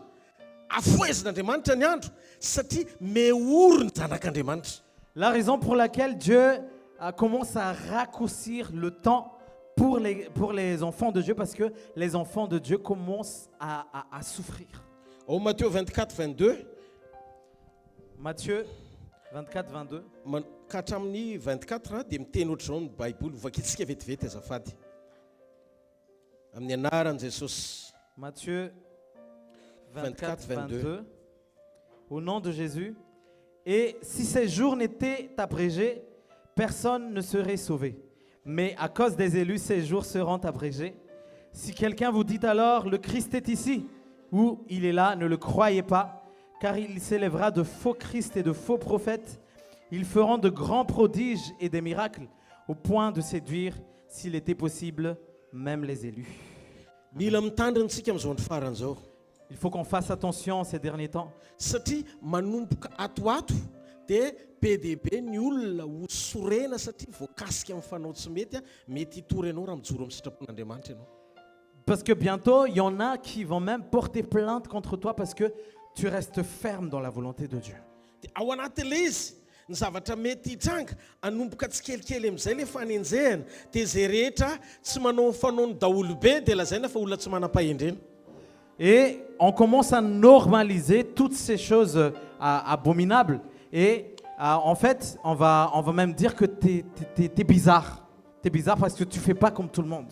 afoezin'Andriamanitra ny andro satria meory ny zanak'Andriamanitra. La raison pour laquelle Dieu commence à raccourcir le temps pour les enfants de Dieu parce que les enfants de Dieu commencent à souffrir. Au Matthieu 24, 22, Matthieu 24, 22. ka hatramin'ny 24 dia miteny ohatr'izao ny Baiboly vakitsika vetivety azafady. Amin'ny anaran'i Jesosy. Matthieu 24, 22. 22. Au nom de Jésus. Et si ces jours n'étaient abrégés, personne ne serait sauvé. Mais à cause des élus, ces jours seront abrégés. Si quelqu'un vous dit alors, le Christ est ici, ou il est là, ne le croyez pas, car il s'élèvera de faux Christ et de faux prophètes. Ils feront de grands prodiges et des miracles, au point de séduire, s'il était possible, même les élus. Mila mitandrina antsika amin'izao andro faran'izao. Il faut qu'on fasse attention ces derniers temps. Satria manomboka atoato dia be dia be ny olona ho sorena satria voakasika amin'ny fanao tsy mety mety hitory ianao raha mijoro amin'ny sitrapon'Andriamanitra ianao. Parce que bientôt, il y en a qui vont même porter plainte contre toi parce que tu restes ferme dans la volonté de Dieu. Dia ao anatin'ilay izy ny zavatra mety hitranga anomboka tsikelikely amin'izay ilay fanenjehana dia izay rehetra tsy manao fanaony daholo be dia lazaina fa olona tsy manam-pahendrena. Et on commence à normaliser toutes ces choses abominables. Et en fait, on va même dire que t'es bizarre. T'es bizarre parce que tu fais pas comme tout le monde.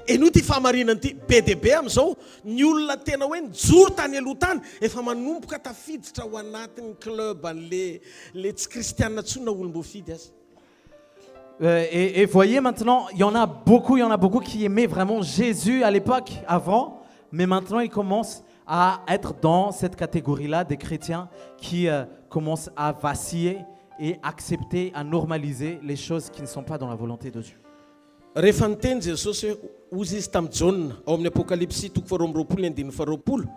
Eno ty fahamarinany ty be dia be amin'izao ny olona tena hoe nijoro tany aloha tany efa manomboka tafiditra ao anatin'ny club an'le tsy kristianina tsona olom-boafidy azy. Et voyez maintenant, il y en a beaucoup qui aimaient vraiment Jésus à l'époque, avant, mais maintenant ils commencent à être dans cette catégorie-là des chrétiens qui commencent à vaciller et accepter, à normaliser les choses qui ne sont pas dans la volonté de Dieu. Rehefa niteny Jesosy hoe ozy izy tamin'ny Jaona ao amin'ny Apokalypsy 4:20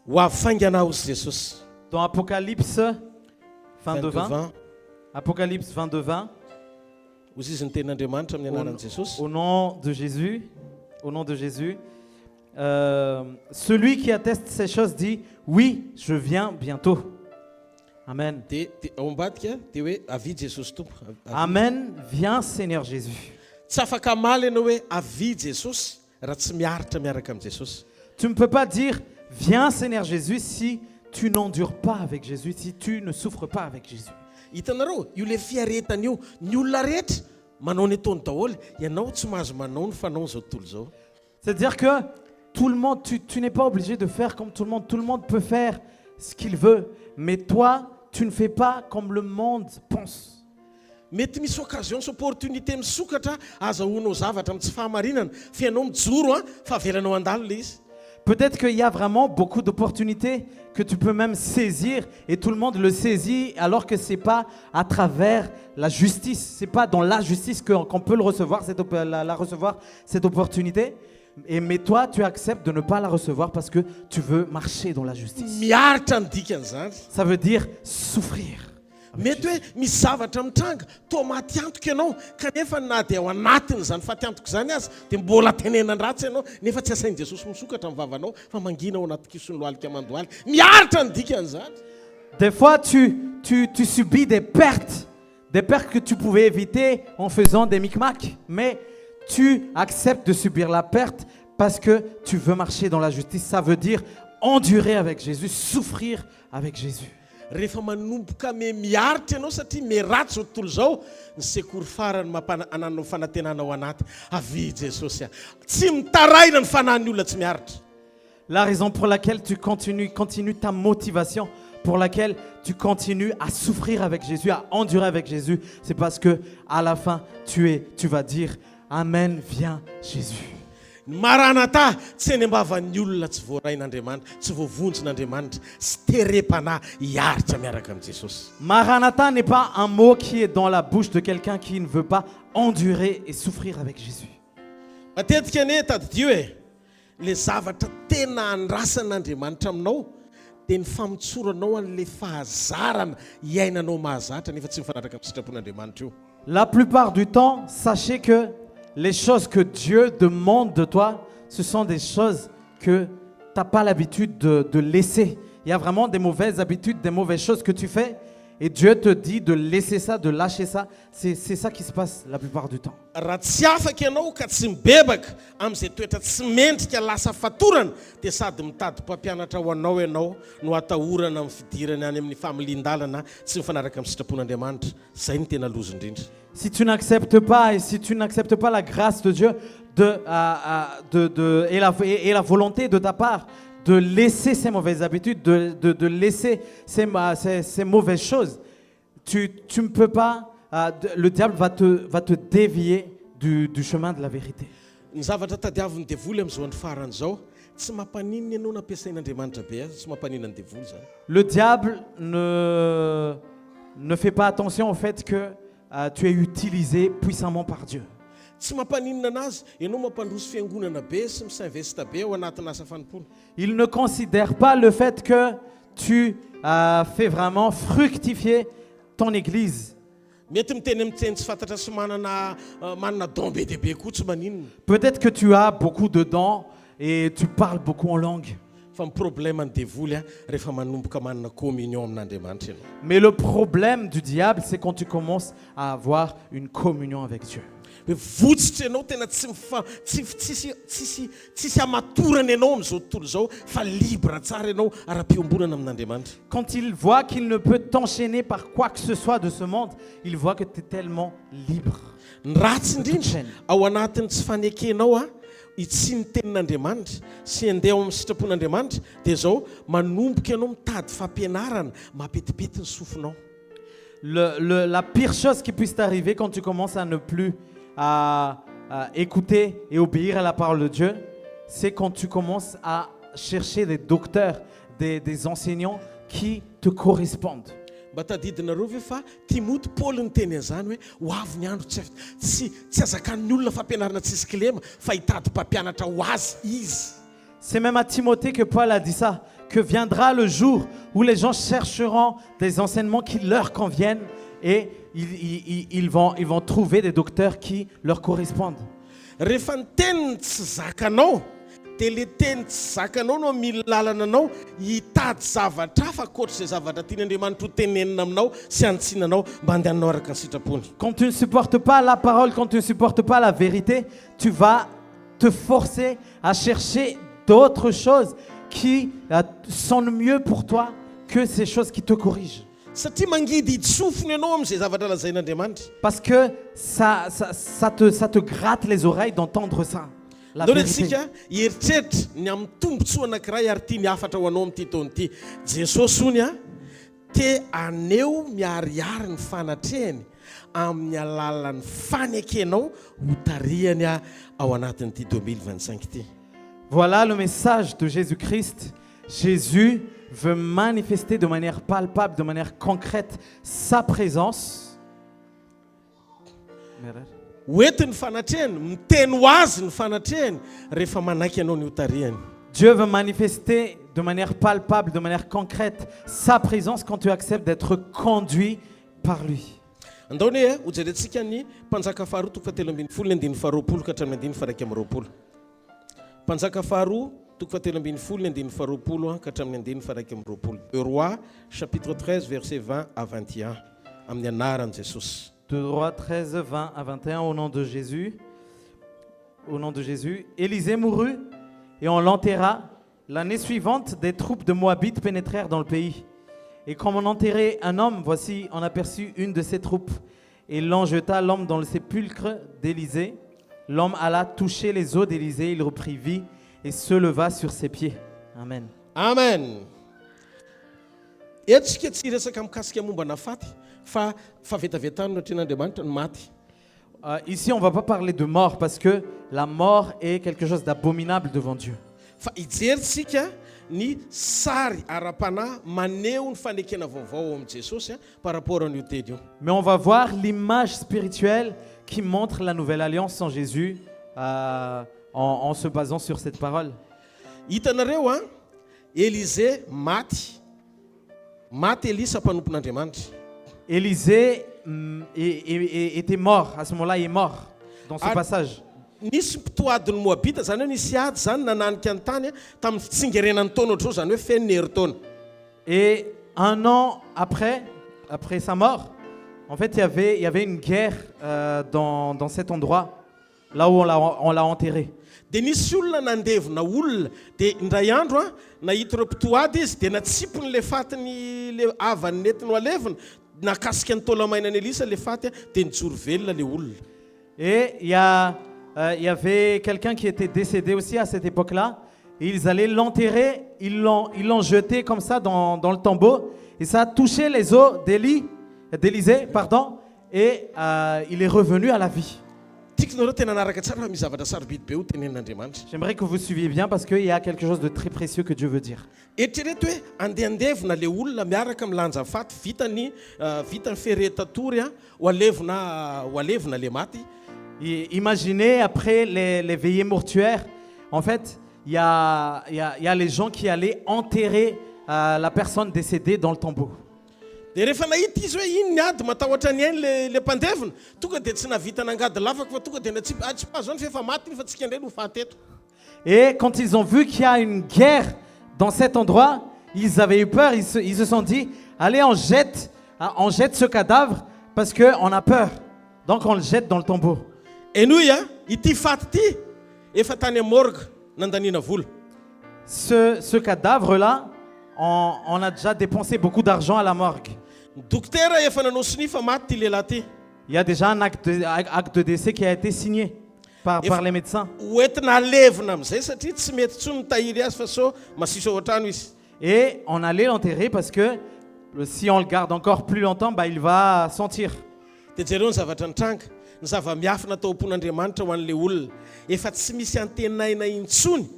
ho afaingana ozy Jesosy. Dans Apocalypse 22:20, Apocalypse 22:20, ozy izy ny tenin'Andriamanitra amin'ny anaran'i Jesosy. au nom de Jésus, celui qui atteste ces choses dit, oui, je viens bientôt. Amen. Dia ao ambadika dia hoe avidy Jesosy tompo. Amen, viens Seigneur Jésus. Tsy afaka amaly ianao hoe avidy Jesosy raha tsy miaritra miaraka amin'ny Jesosy. Tu ne peux pas dire, viens Seigneur Jésus si tu n'endures pas avec Jésus, si tu ne souffres pas avec Jésus. Hitanareo io le fiaretana io ny olona rehetra manao ny ataony daholo ianao tsy mahazo manao ny fanao zao tontolo zao. C'est-à-dire que tout le monde, tu n'es pas obligé de faire comme tout le monde peut faire ce qu'il veut, mais toi, tu ne fais pas comme le monde pense. Mety misy occasion sy opportunité misokatra azahoanao zavatra amin'ny tsy fahamarinana fa ianao mijoro fa avelanao andalo le izy. Peut-être qu'il y a vraiment beaucoup d'opportunités que tu peux même saisir et tout le monde le saisit alors que c'est pas à travers la justice, c'est pas dans la justice qu'on peut le recevoir, la recevoir cette opportunité. Mais toi, tu acceptes de ne pas la recevoir parce que tu veux marcher dans la justice. Miaritra ny dikan'izany. Ça veut dire souffrir. Mety hoe misy zavatra mitranga toa maty antoka ianao kanefa na dia ao anatiny zany faty antoka zany azy dia mbola tenenan-dratsy ianao nefa tsy asain'i Jesosy misokatra amin'ny vavanao fa mangina ao anaty kison'ny lohalika mandohaly. Miaritra ny dikan'izany. Des fois, tu subis des pertes que tu pouvais éviter en faisant des micmacs, mais tu acceptes de subir la perte parce que tu veux marcher dans la justice. Ça veut dire endurer avec Jésus, souffrir avec Jésus. Rehefa manomboka miaritra ianao satria meratsy zao tontolo zao ny sekory farany ananao fanantenana ao anaty avidy Jesosy tsy mitaraina ny fanahin'ny olona tsy miaritra. La raison pour laquelle tu continue ta motivation, pour laquelle tu continues à souffrir avec Jésus, à endurer avec Jésus, c'est parce que à la fin tu vas dire Amen, viens Jésus. Maranatha tsy eny ambavan'ny olona tsy voarain'Andriamanitra, tsy voavonjin'Andriamanitra, sy terepanahy hiaritra miaraka amin'ny Jesosy. Maranatha n'est pas un mot qui est dans la bouche de quelqu'un qui ne veut pas endurer et souffrir avec Jésus. Matetika ane tadidio le zavatra tena andrasan'Andriamanitra aminao dia ny famotsoranao an'le fahazarana iainanao mahazatra nefa tsy mifanaraka amin'ny sitrapon'Andriamanitra io. La plupart du temps, sachez que les choses que Dieu demande de toi, ce sont des choses que tu n'as pas l'habitude de laisser. Il y a vraiment des mauvaises habitudes, des mauvaises choses que tu fais. Et Dieu te dit de laisser ça, de lâcher ça. C'est ça qui se passe la plupart du temps. Raha tsy afaka ianao ka tsy mibebaka amin'izay toetra tsy mendrika lasa fatorana dia sady mitady mpampianatra ho anao ianao no atahorana amin'ny fidirana any amin'ny familin-dalana tsy mifanaraka amin'ny sitrapon'Andriamanitra. Zay ny tena lozo indrindra. Si tu n'acceptes pas et si tu n'acceptes pas la grâce de Dieu et la volonté de ta part de laisser ces mauvaises habitudes, de laisser ces mauvaises choses, tu ne peux pas, le diable va te dévier du chemin de la vérité. Ny zavatra tadiavin'ny devoly amin'izao ny faran'izao tsy mampaninona ianao nampiasain'Andriamanitra be azy, tsy mampanina ny devoly zany. Le diable ne fait pas attention au fait que tu es utilisé puissamment par Dieu. Tsy mampaninona anazy ianao mampandroso fiangonana be sy misinvesta be ao anatin'ny asa fanompona. Il ne considère pas le fait que tu fais vraiment fructifier ton église. Mety miteny amin'ny teny tsy fantatra sy manana don be dia be koa tsy maninona. Peut-être que tu as beaucoup de dons et tu parles beaucoup en langue. Fa ny problème ny devoly rehefa manomboka manana communion amin'Andriamanitra ianao. Mais le problème du diable, c'est quand tu commences à avoir une communion avec Dieu. Votsitra ianao tena tsisy amatorana ianao amin'izao tontolo izao fa libre tsara ianao ara-piombonana amin'Andriamanitra. Quand il voit qu'il ne peut t'enchaîner par quoi que ce soit de ce monde, il voit que tu es tellement libre. Ny ratsy indrindra ao anatin'ny tsy fanekenao itsy ny tenin'Andriamanitra sy andeha ao amin'ny sitrapon'Andriamanitra dia zao manomboka ianao mitady fampianarana mapetipety ny sofinao. La pire chose qui puisse t'arriver quand tu commences à ne plus écouter et obéir à la parole de Dieu, c'est quand tu commences à chercher des docteurs, des enseignants qui te correspondent. Mba tadidinareo ve fa Timoty Paul ny teny an'izany hoe ho avy ny andro tsy azakan'ny olona fampianarana tsisy kilema fa hitady mpampianatra ho azy izy. C'est même à Timothée que Paul a dit ça, que viendra le jour où les gens chercheront des enseignements qui leur conviennent et ils vont trouver des docteurs qui leur correspondent. Rehefa ny teniny tsy zakanao dia le teny tsy zakanao no mila lalana anao hitady zavatra hafa ankoatr'izay zavatra tian'Andriamanitra ho tenenina aminao sy anotsinanao mba andehananao araka ny sitrapony. Quand tu ne supportes pas la parole, quand tu ne supportes pas la vérité, tu vas te forcer à chercher d'autres choses qui sonnent mieux pour toi que ces choses qui te corrigent. Satria mangidy hitsofina ianao amin'izay zavatra lazain'Andriamanitra. Parce que ça te gratte les oreilles d'entendre ça. La Ndao vérité. retsika heritreritra ny amin'ny tombontsoa anankiray ary tia niafatra ho anao amin'ity taona ity. Jesosy hony te aneo miariary ny fanatrehany amin'ny alalan'ny fanekenao ho tarihany ao anatin'ity 2025 ity. Voilà le message de Jésus-Christ. Jésus veut manifester de manière palpable, de manière concrète sa présence. Hoentiny fanatrehany, miteny ho azy ny fanatrehany rehefa manaiky ianao ny ho tarihany. Dieu veut manifester de manière palpable, de manière concrète sa présence quand tu acceptes d'être conduit par lui. Andaony ho jerentsika ny mpanjaka faharoa toko fahatelo ambin'ny folo ny andiny faharoapolo ka hatramin'ny andiny faraika amby roapolo. Mpanjaka faharoa toko fahatelo ambin'ny folo ny andiny faharoapolo ka hatramin'ny andiny faraika amby roapolo. Roi chapitre 13 verset 20 à 21 amin'ny anaran'i Jesosy. 2 Rois 13, 20 à 21, au nom de Jésus. Au nom de Jésus. Élisée mourut et on l'enterra. L'année suivante, des troupes de Moabites pénétrèrent dans le pays. Et comme on enterrait un homme, voici, on aperçut une de ces troupes. Et l'on jeta l'homme dans le sépulcre d'Élisée. L'homme alla toucher les os d'Élisée, il reprit vie et se leva sur ses pieds. Amen. Amen. Etsika tsy resaka mikasika mombana faty fa vetavetano natren'Andriamanitra ny maty. Ici, on ne va pas parler de mort parce que la mort est quelque chose d'abominable devant Dieu. Fa ijeritsika ny sary ara-panahy maneho ny fanekena vaovao amin'i Jesosy par rapport an'io teny io. Mais on va voir l'image spirituelle qui montre la nouvelle alliance en Jésus en se basant sur cette parole. Hitanareo Élisée maty Élisa mpanompon'Andriamanitra. Élisée était mort, à ce moment-là il est mort dans ce passage. Nisy mpitoadiny Moabita zany hoe nisy ady zany nananika ny tany tamin'ny fitsingerenan'ny taona ohatr'izao zany hoe fen'ny herintaona. Et un an après, après sa mort, en fait, il y avait une guerre dans cet endroit, là où on l'a enterré. Dia nisy olona nandevona olona dia indray andro a nahita ireo mpitoady izy dia natsipony le fatiny le avany nentiny ho alevina nakasika ny taolamaina ny Elisa le faty a dia nijoro velona le olona. Et il y avait quelqu'un qui était décédé aussi à cette époque-là. Et ils allaient l'enterrer, ils l'ont jeté comme ça dans le tombeau. Et ça a touché les os d'Élisée, pardon, et il est revenu à la vie. Tiakonareo tena naraka tsara fa misy zavatra sarobidy be ho tenenin'Andriamanitra. J'aimerais que vous suiviez bien parce qu'il y a quelque chose de très précieux que Dieu veut dire. Eritrereto hoe andehandevina le olona miaraka milanja faty vitany feretatory a ho alevina le maty. Et imaginez après les veillées mortuaires, en fait, il y a les gens qui allaient enterrer la personne décédée dans le tombeau. Dia rehefa nahita izy hoe iny ny ady matahotra ny ainy le mpandevina tonga dia tsy navita nangady lavaka fa tonga dia natsipa zao ny fefa maty fa tsika indray no faty eto. Et quand ils ont vu qu'il y a une guerre dans cet endroit, ils avaient eu peur, ils se sont dit, allez, on jette ce cadavre parce qu'on a peur. Donc on le jette dans le tombeau. Enoy a ity faty ity efa tany amin'ny morgue nandaniana vola. Ce cadavre-là, on a déjà dépensé beaucoup d'argent à la morgue. Docteur efa nanao sinifa maty ty lehilahy ty. Il y a déjà un acte de décès qui a été signé par les médecins. Hoentina alevina amin'izay satria tsy mety tsony mitahiry azy fa so masisy ao an-trano izy. Et on allait l'enterrer parce que si on le garde encore plus longtemps, bah, il va sentir. Dia jereo ny zavatra nitranga ny zava-miafina tao am-pon'Andriamanitra ho an'le olona efa tsy misy antenaina intsony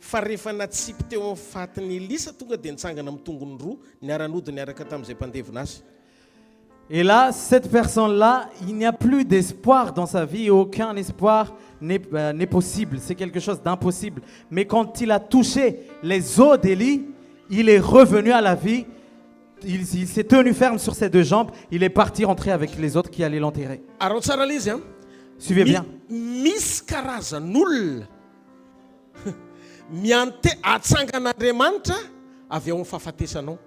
fa rehefa natsipy teo amin'ny fatiny Elisa tonga dia nitsangana amin'ny tongony roa niara-nody niaraka tamin'izay mpandevina azy. Et là, cette personne-là, il n'y a plus d'espoir dans sa vie, aucun espoir n'est possible, c'est quelque chose d'impossible. Mais quand il a touché les os d'Élie, il est revenu à la vie, il s'est tenu ferme sur ses deux jambes, il est parti rentrer avec les autres qui allaient l'enterrer. Arao tsara le izy a Suivez bien. misy karazan'olona atsangan'Andriamanitra avy ao amin'ny fahafatesanao.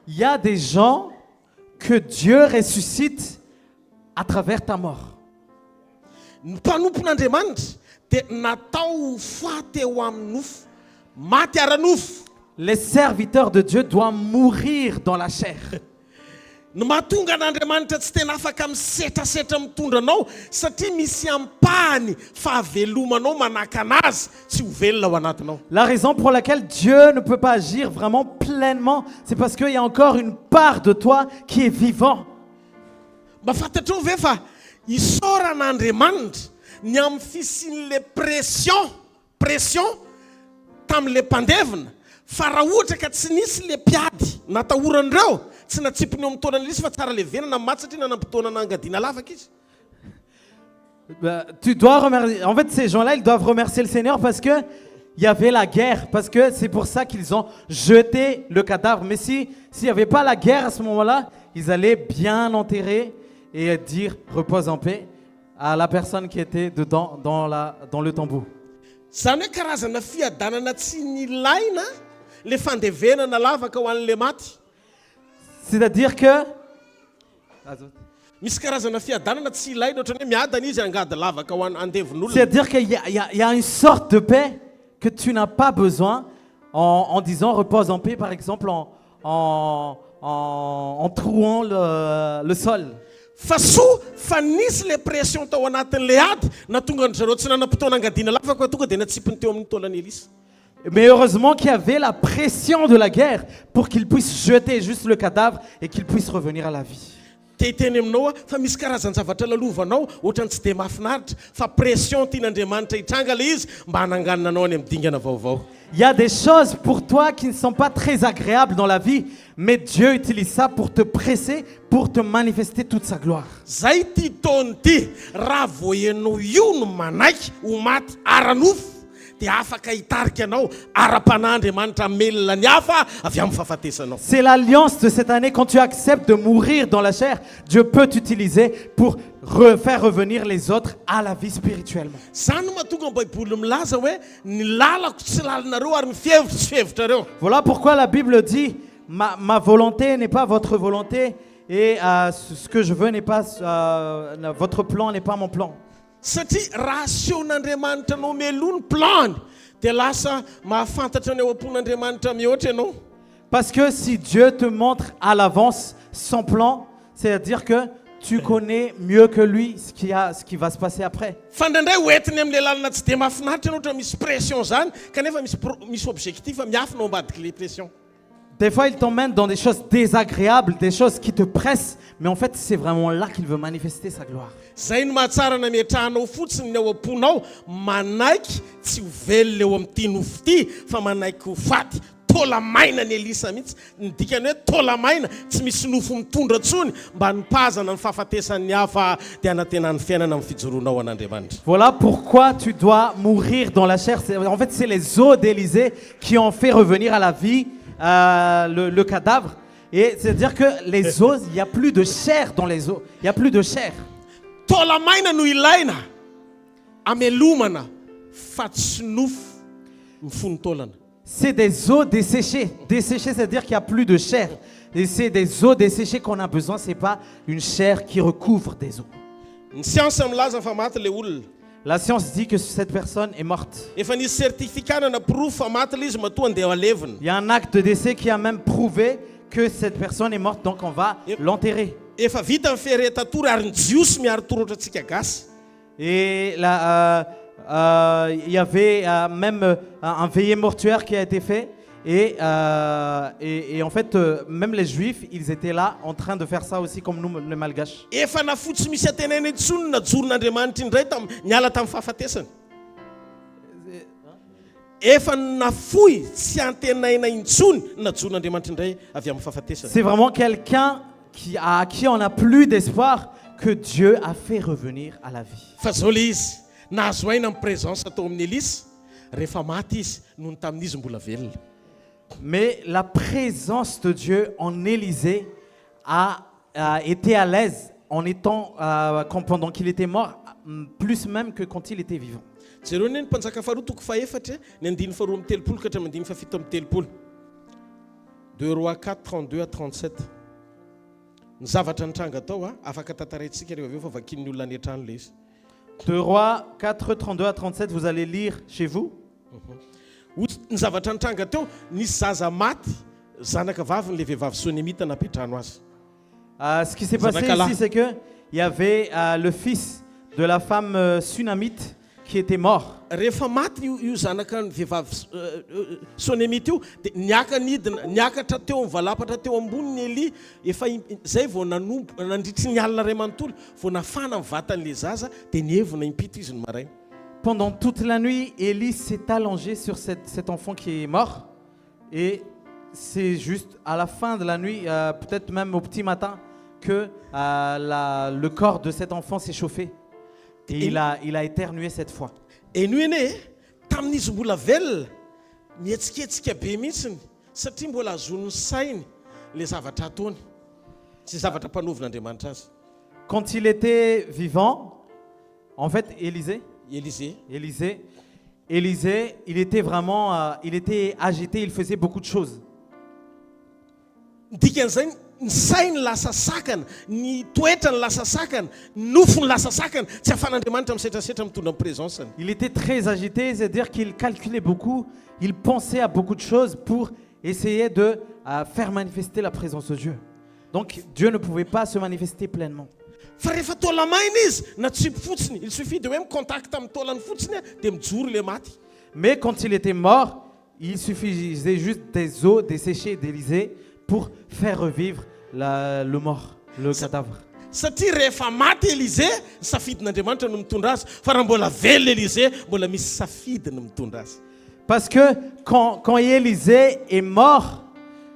Il y a des gens que Dieu ressuscite à travers ta mort. Ny mpanompon'Andriamanitra dia natao faty eo amin'ny nofo, maty ara-nofo. Les serviteurs de Dieu doivent mourir dans la chair. Ny mahatonga an'Andriamanitra tsy tena afaka misetrasetra mitondra anao satria misy ampahany fahavelomanao manaka anazy tsy ho velona ao anatinao. La raison pour laquelle Dieu ne peut pas agir vraiment pleinement, c'est parce qu'il y a encore une part de toi qui est vivant. Mba fantatrao ve fa isaoran'Andriamanitra ny amin'ny fisian'le pression tamin'le mpandevina fa raha ohatra ka tsy nisy le mpiady natahoran'ireo tsy natsipony eo amin'ny taonany Elisa fa tsara le venana maty satria nanam-potoana nangadiana lavaka izy. Tu dois remercier. En fait, ces gens-là, ils doivent remercier le Seigneur parce que il y avait la guerre, parce que c'est pour ça qu'ils ont jeté le cadavre. Mais s'il n'y avait pas la guerre à ce moment-là, ils allaient bien l'enterrer et dire repose en paix à la personne qui était dedans dans le tombeau. Zany hoe karazana fiadanana tsy nilaina le fandevenana lavaka ho an'le maty. C'est-à-dire que Misy karazana fiadanana tsy ilaina ohatrany hoe miadana izy angady lavaka ho andevon'olona. c'est-à-dire qu'il y a une sorte de paix que tu n'as pas besoin en disant repose en paix, par exemple, en trouant le sol. Fa soa fa nisy le pression tao anatin'le ady na tonga ny zareo tsy nanam-potoana angadiana lavaka tonga dia natsipiny teo amin'ny taolany Elisa. Mais heureusement qu'il y avait la pression de la guerre pour qu'ils puissent jeter juste le cadavre et qu'ils puissent revenir à la vie. Teny aminao a fa misy karazany zavatra lalovanao ohatrany tsy dia mahafinaritra fa pression tian'Andriamanitra hitranga le izy mba hananganina anao any amin'ny dingana vaovao. Il y a des choses pour toi qui ne sont pas très agréables dans la vie, mais Dieu utilise ça pour te presser, pour te manifester toute sa gloire. Zay ty taony ty raha voenao io no manaiky ho maty ara-nofo dia afaka hitarika anao ara-panah'Andriamanitra melona ny hafa avy amin'ny fahafatesanao. C'est l'alliance de cette année. Quand tu acceptes de mourir dans la chair, Dieu peut t'utiliser pour faire revenir les autres à la vie spirituellement. Zany no mahatonga ny Baiboly milaza hoe ny lalako tsy lalinareo ary ny fihevitra tsy fihevitrareo. Voilà pourquoi la Bible dit ma volonté n'est pas votre volonté et ce que je veux n'est pas votre plan n'est pas mon plan. Satria raha asehon'Andriamanitra anao meloa ny plany dia lasa mahafantatra ny eo am-pon'Andriamanitra mihoatra ianao. Parce que si Dieu te montre à l'avance son plan, c'est-à-dire que tu connais mieux que lui ce qui va se passer après. Fa indraindray hoentiny amin'ilay lalina tsy dia mahafinaritra ianao ohatra misy pression zany kanefa misy objectif miafina ao ambadiky le pression. Des fois, il t'emmène dans des choses désagréables, des choses qui te pressent, mais en fait, c'est vraiment là qu'il veut manifester sa gloire. Zay no mahatsara nametrahanao fotsiny ny ao am-ponao manaiky tsy ho velona eo amin'ity nofo ity fa manaiky ho faty. Tola maina ny Elisa mihitsy ny dikany hoe tola maina tsy misy nofo mitondra tsony mba nipazana ny fahafatesan'ny hafa dia anantenan'ny fiainana amin'ny fijoroanao an'Andriamanitra. Voilà pourquoi tu dois mourir dans la chair. En fait, c'est les os d'Élisée qui ont fait revenir à la vie le cadavre. Et c'est-à-dire que les os, il n'y a plus de chair dans les os. Il n'y a plus de chair. Tola maina no ilaina amelomana fa tsy nofo mifono taolana. C'est des os desséchés. Desséchés, c'est-à-dire qu'il n'y a plus de chair. Et c'est des os desséchés qu'on a besoin. Ce n'est pas une chair qui recouvre des os. Ny siansa milaza fa maty le olona. La science dit que cette personne est morte. Efa nisy certificat na proof fa maty le izy matoa andeha alevina. Il y a un acte de décès qui a même prouvé que cette personne est morte, donc on va l'enterrer. Efa vita ny feretatory ary ny jiosy miaro torotra antsika gasy. Et là, il y avait même un veillé mortuaire qui a été fait. Et en fait, même les Juifs, ils étaient là en train de faire ça aussi comme nous, les Malgaches. Efa nafotsy misy atenena intsony na joron'Andriamanitra indray niala tamin'ny fahafatesany. Efa nafoy tsy antenaina intsony na joron'Andriamanitra indray avy amin'ny fahafatesany. C'est vraiment quelqu'un à qui on n'a plus d'espoir que Dieu a fait revenir à la vie. Fa zao le izy nahazo aina amin'ny présence atao amin'ny Elisa rehefa maty izy noho ny tamin'izy mbola velona. Mais la présence de Dieu en Élisée a été à l'aise en étant, pendant qu'il était mort, plus même que quand il était vivant. Jereo ny mpanjaka faharoa toko faefatra ny andiny faharoa amin'ny telopolo ka hatramin'ny andiny fafito amin'ny telopolo. 2 Rois 4, 32 à 37. Ny zavatra nitranga tao afaka tantaraintsika rehefa aveo fa vakin'ny olona any an-trano le izy. 2 Rois 4, 32 à 37, vous allez lire chez vous. Ny zavatra nitranga teo nisy zaza maty zanaka vavy le vehivavy sonemita napetrahano azy. Ce qui s'est passé ici, c'est qu'il y avait le fils de la femme sunamite qui était mort. Rehefa maty io zanaka ny vehivavy sonemita io dia niaka nidina niakatra teo mivalapatra teo amboniny Eli efa zay vao nandritry ny alina ray manontolo vao nafana ny vatan'le zaza dia nievona impito izy ny maraina. Pendant toute la nuit, Élie s'est allongé sur cet enfant qui est mort. Et c'est juste à la fin de la nuit, peut-être même au petit matin, que le corps de cet enfant s'est chauffé. Et il a éternué cette fois. Et nous, tamin'izy mbola velona mihetsiketsika be mihitsiny satria mbola azon'ny sainy le zavatra ataony sy zavatra mpanaovin'Andriamanitra azy. Quand il était vivant, en fait, Élisée, il était vraiment, il était agité, il faisait beaucoup de choses. Dikan'izay ny sainy lasa sakana, ny toetrany lasa sakana, nofony lasa sakana, tsy afan'Andriamanitra misetrasetra mitondra amin'ny présenceny. Il était très agité, c'est-à-dire qu'il calculait beaucoup, il pensait à beaucoup de choses pour essayer de faire manifester la présence de Dieu. Donc Dieu ne pouvait pas se manifester pleinement. Fa rehefa taola maina izy na tsipy fotsiny, il suffit de même contact amin'ny taolany fotsiny dia mijoro le maty. Mais quand il était mort, il suffisait juste des os desséchés d'Élisée pour faire revivre le mort, le cadavre. Satria rehefa maty Élisée, safidin'Andriamanitra no mitondra azy, fa raha mbola velona Élisée, mbola misy safidiny mitondra azy. Parce que quand Élisée est mort,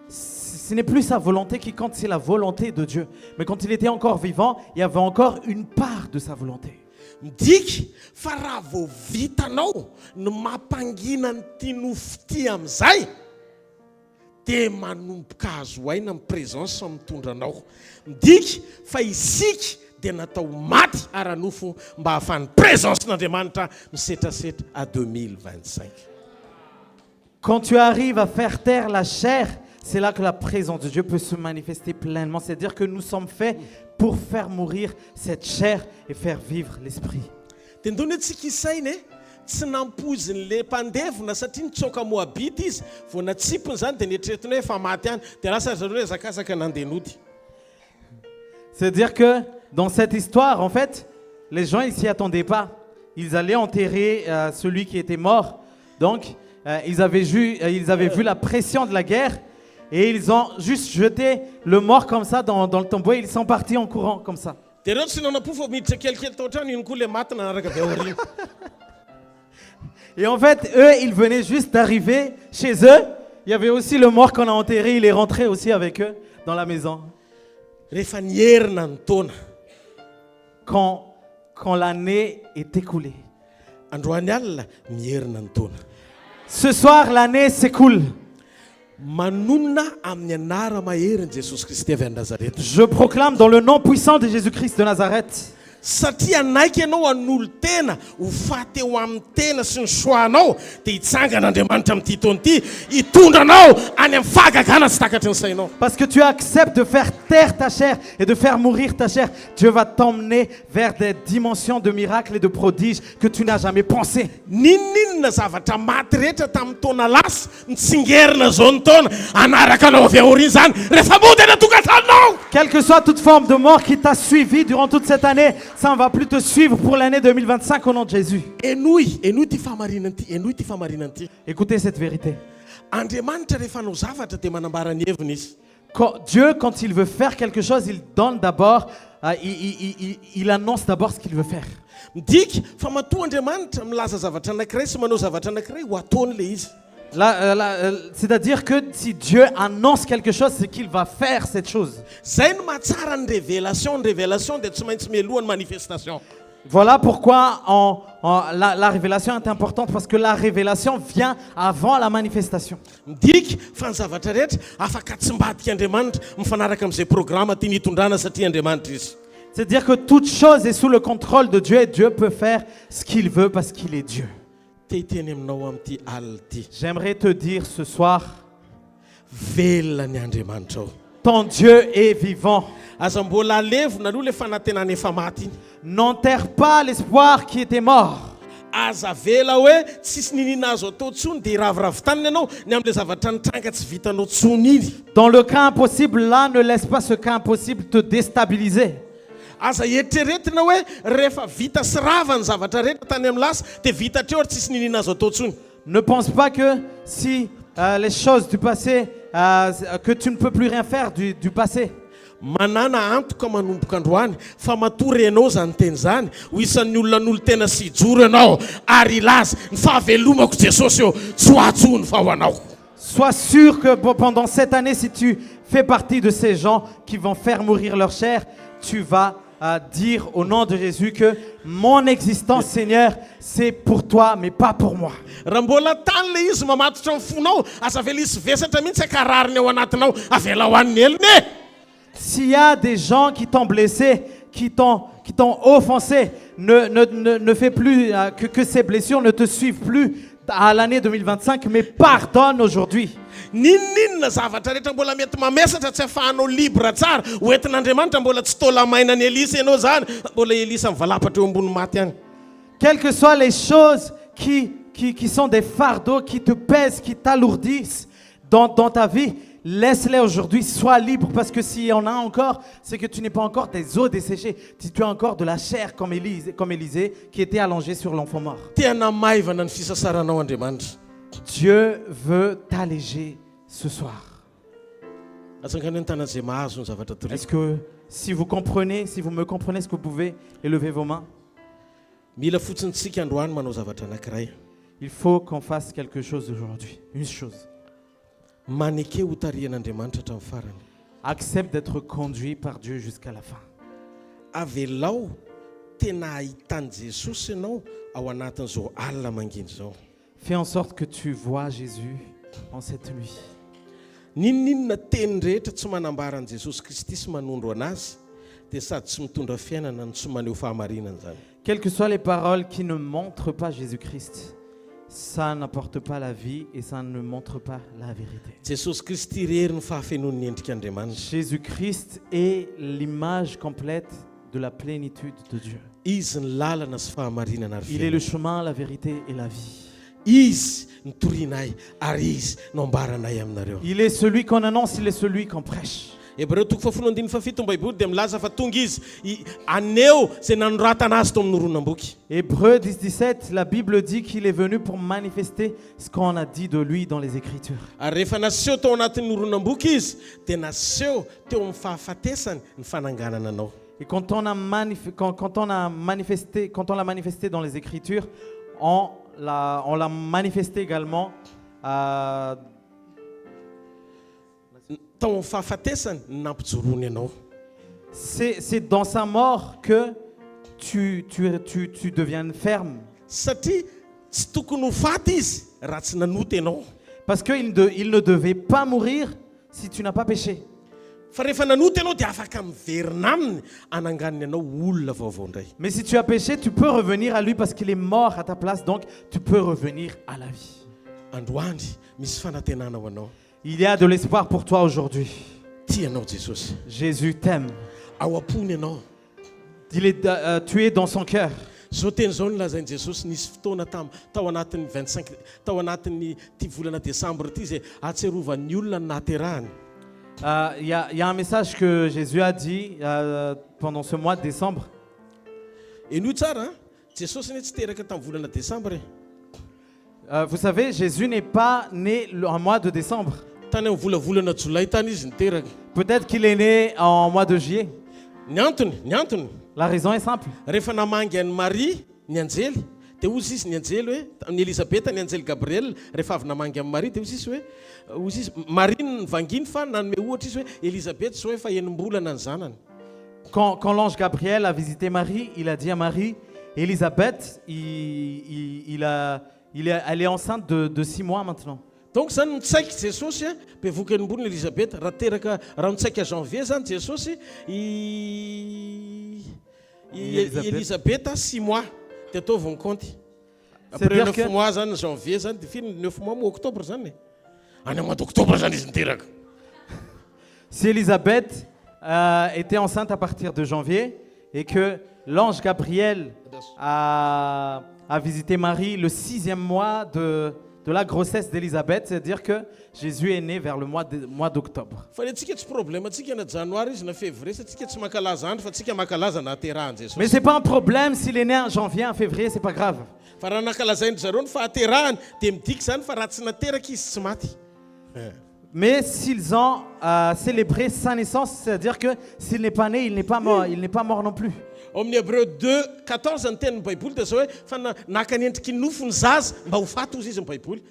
ce n'est plus sa volonté qui compte, c'est la volonté de Dieu. Mais quand il était encore vivant, il y avait encore une part de sa volonté. Midiky fa raha vao vitanao no mampangina n'ity nofo ity amin'izay dia manomboka azo aina amin'ny présence mitondra anao. Midiky fa isika dia natao maty ara-nofo mba hahafahan'ny présence n'Andriamanitra misetrasetra à 2025. Quand tu arrives à faire taire la chair, c'est là que la présence de Dieu peut se manifester pleinement. C'est-à-dire que nous sommes faits pour faire mourir cette chair et faire vivre l'esprit. dia ndony antsika isaina tsy nampoziny le mpandevona satria nitsoka moabita izy vao natsipony zany dia nietreretiny hoe efa maty any dia lasa zareo hoe zakazaka nandenody. C'est-à-dire que dans cette histoire, en fait, les gens ils s'y attendaient pas. Ils allaient enterrer celui qui était mort. Donc, ils avaient vu la pression de la guerre et ils ont juste jeté le mort comme ça dans le tombeau et ils sont partis en courant comme ça. dia ireo tsy nanao-po fa miditra kelikely tao an-trano iny koa le maty nanaraka avy ao aoriana. Et en fait, eux, ils venaient juste d'arriver chez eux. Il y avait aussi le mort qu'on a enterré. Il est rentré aussi avec eux dans la maison. Rehefa nierina ny taona Quand l'année est écoulée. androany alina mierina ny taona. Ce soir, l'année s'écoule. manonona amin'ny anara maherin'i Jesosy Kristy avy any Nazareta. Je proclame dans le nom puissant de Jésus-Christ de Nazareth. Satria naiky ianao an'olo tena ho faty eo amin'ny tena sy ny soanao dia hitsangana Andriamanitra amin'ity taona ity hitondra anao any amin'ny fahagagana tsy takatry ny sainao. Parce que tu acceptes de faire taire ta chair et de faire mourir ta chair, Dieu va t'emmener vers des dimensions de miracles et de prodiges que tu n'as jamais pensé. Ninninona zavatra maty rehetra tamin'ny taona lasa nitsingerina zao ny taona anaraka anao avy aoriana zany rehefa mody any an-tokantranonao. Quelle que soit toute forme de mort qui t'a suivi durant toute cette année, ça ne va plus te suivre pour l'année 2025 au nom de Jésus. Enoy ty fahamarinana ity, enoy ty fahamarinana ity. Écoutez cette vérité. Andriamanitra rehefa hanao zavatra dia manambara ny heviny izy. Dieu, quand il veut faire quelque chose, il donne d'abord, il annonce d'abord ce qu'il veut faire. Midika fa matoa Andriamanitra milaza zavatra anankiray sy manao zavatra anankiray ho ataony le izy. C'est-à-dire que si Dieu annonce quelque chose, c'est qu'il va faire cette chose. Zay no mahatsara ny révélation dia tsy maintsy mialoha ny manifestation. Voilà pourquoi la révélation est importante, parce que la révélation vient avant la manifestation. Midika fa ny zavatra rehetra afaka tsy mbadika Andriamanitra mifanaraka amin'izay programme tiany hitondrana satria Andriamanitra izy. C'est-à-dire que toute chose est sous le contrôle de Dieu et Dieu peut faire ce qu'il veut parce qu'il est Dieu. Teteny aminao amin'ity alina ity. J'aimerais te dire ce soir, Velona ny Andriamanitra ao. ton Dieu est vivant. Aza mbola alevona aloha le fanantenana efa maty iny. N'enterre pas l'espoir qui était mort. Aza vela hoe tsisy ninina azo atao tsony dia iraviravin-taniny ianao ny amin'ilay zavatra nitranga tsy vitanao tsony iny. Dans le cas impossible, là, ne laisse pas ce cas impossible te déstabiliser. Aza eritreretina hoe rehefa vita sy rava ny zavatra rehetra tany amin'ny lasa dia vita hatreo ary tsisy ninina azo atao tsony. Ne pense pas que si les choses du passé, que tu ne peux plus rien faire du passé. Manana antoka manomboka androany fa matory ianao zany teny zany ho isan'ny olona n'olo tena sy hijoro ianao ary ilaza ny fahavelomako Jesosy eo tsy ho atsony fa ho anao. Sois sûr que pendant cette année, si tu fais partie de ces gens qui vont faire mourir leur chair, tu vas dire au nom de Jésus que mon existence, Seigneur, c'est pour toi, mais pas pour moi. Raha mbola tany le izy mamatotra amin'ny fonao aza vela izy vesatra mihitsy akarariny ao anatinao avela ho an'ny eliny. S'il y a des gens qui t'ont blessé, qui t'ont offensé, ne fais plus que ces blessures ne te suivent plus à l'année 2025, mais pardonne aujourd'hui. Ninninona zavatra rehetra mbola mety mamesatra tsy ahafahanao libre tsara hoentin'Andriamanitra mbola tsy tolamaina ny Elisa ianao zany mbola Elisa mivalapatra eo ambony maty any. Quelles que soient les choses qui sont des fardeaux, qui te pèsent, qui t'alourdissent dans ta vie, laisse-les aujourd'hui, sois libre, parce que s'il y en a encore, c'est que tu n'es pas encore des os desséchés, tu as encore de la chair comme Élisée qui était allongée sur l'enfant mort. Tena maivana ny fisasaranao Andriamanitra. Dieu veut t'alléger ce soir. Atsangany ny tanan'izay mahazo ny zavatra toy. Est-ce que si vous me comprenez, est-ce que vous pouvez élever vos mains? Mila fotsiny tsika androany manao zavatra anankiray. Il faut qu'on fasse quelque chose aujourd'hui, une chose. Maneke ho tarihan'Andriamanitra hatramin'ny farany. Accepte d'être conduit par Dieu jusqu'à la fin. Avelao tena ahitany Jesosy ianao ao anatin'izao alina mangina zao. Fais en sorte que tu vois Jésus en cette nuit. Ninninona teny rehetra tsy manambara an'i Jesosy Kristy sy manondro anazy dia sady tsy mitondra fiainana no tsy maneho fahamarinana zany. Quelles que soient les paroles qui ne montrent pas Jésus-Christ, ça n'apporte pas la vie et ça ne montre pas la vérité. jesosy kristy irery ny fahafenoan'ny endrik'andriamanitra. Jésus-Christ est l'image complète de la plénitude de Dieu. Izy ny lalana sy fahamarinana Il est le chemin, la vérité et la vie. izy ny torianay ary izy no ambaranay aminareo. Il est celui qu'on annonce, il est celui qu'on prêche. Hébreu 12:7 baiboly dia milaza fa tonga izy aneo zay nanoratana azy to amin'ny horonam-boky. Hébreux 10:17, la Bible dit qu'il est venu pour manifester ce qu'on a dit de lui dans les Écritures. Ary rehefa naseho tao anatin'ny horonam-boky izy dia naseho teo amin'ny fahafatesany ny fananganana anao. Et quand on l'a manifesté dans les Écritures, on l'a manifesté également tao amin'ny fahafatesany ny nampijoroany anao. c'est dans sa mort que tu deviens ferme. Satria tsy tokony ho faty izy raha tsy nanoty ianao. Parce qu'il ne devait pas mourir si tu n'as pas péché. Fa rehefa nanoty ianao dia afaka miverina aminy ananganiny anao olona vaovao indray. Mais si tu as péché, tu peux revenir à lui parce qu'il est mort à ta place, donc tu peux revenir à la vie. Androandry misy fanantenana ho anao. Il y a de l'espoir pour toi aujourd'hui. Tia anao Jesosy. Jésus t'aime. Ao am-pony ianao. Tu es dans son cœur. Zao teny zao ny lazain'i Jesosy nisy fotoana tao anatin'ny 25 tao anatin'ny ty volana décembre ty zay atserovan'ny olona ny nahaterahany. Il y a un message que Jésus a dit pendant ce mois de décembre. Eno tsara, Jesosy ne tsy teraka tamin'ny volana décembre e. Vous savez, Jésus n'est pas né en mois de décembre. Tany amin'ny volavolana jolay tany izy niteraka. Peut-être qu'il est né en mois de juillet. Ny antony. La raison est simple. Rehefa namangy an'i Marie ny anjely, dia ozy izy ny anjely hoe ny Elisabeta ny anjely Gabriel rehefa avy namangy amin'ny Marie dia ozy izy hoe ozy izy Marie nivanginy fa nanome ohatra izy hoe Elisabeth zao efa enim-bolana ny zanany. Quand l'ange Gabriel a visité Marie, il a dit à Marie, Élisabeth, elle est enceinte de 6 mois maintenant. Donc zany nitsaiky Jesosy mpivoaka enim-bolana Elisabeth raha teraka raha nitsaika janvier zany Jesosy Elisabeth 6 mois dia ataovy ny compte. Après 9 mois zany janvier zany dia firy 9 mois moa octobre zany. Any mois d'octobre zany izy niteraka. Si Élisabeth était enceinte à partir de janvier et que l'ange Gabriel a visité Marie le 6e mois de la grossesse d'Élisabeth, c'est-à-dire que Jésus est né vers le mois d'octobre. Mais c'est pas un problème s'il est né en janvier, en février, c'est pas grave. Mais s'ils ont célébré sa naissance, c'est-à-dire que s'il n'est pas né, il n'est pas mort non plus. Amin'ny Hébreu 2:14 ny tenin'ny Baiboly dia zao hoe fa naka ny endriky ny nofo ny zaza mba ho faty ozy izy amin'ny Baiboly.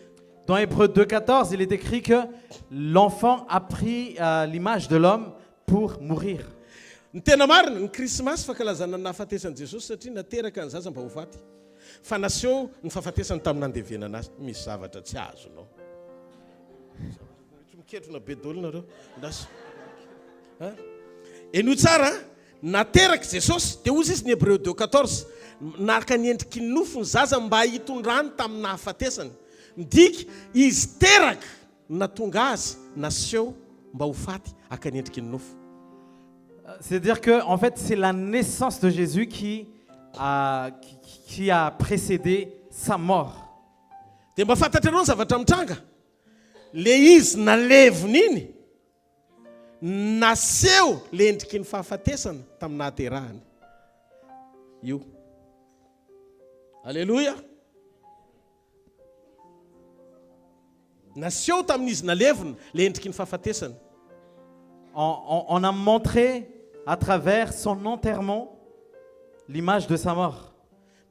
Dans Hébreu 2:14, il est écrit que l'enfant a pris l'image de l'homme pour mourir. Ny tena marina ny Krismasy fankalazana ny nahafatesan'i Jesosy satria nateraka ny zaza mba ho faty. Fa naseho ny fahafatesany tamin'ny nandevenana azy misy zavatra tsy azonao. Miketrona be daholo nareo. Eno tsara nateraka Jesosy dia ozy izy ny Hébreu 2:14 naka ny endriky ny nofo ny zaza mba hitondrany tamin'ny nahafatesany. Midika izy teraka natonga azy naseho mba ho faty aka ny endriky ny nofo. C'est-à-dire que en fait c'est la naissance de Jésus qui a précédé sa mort. Dia mba fantatrareo ny zavatra mitranga. Le izy nalevony iny naseho le endriky ny fahafatesana tamin'ny nahaterahany. Io. Alléluia. Naseho tamin'izy nalevona le endriky ny fahafatesana. On a montré à travers son enterrement l'image de sa mort.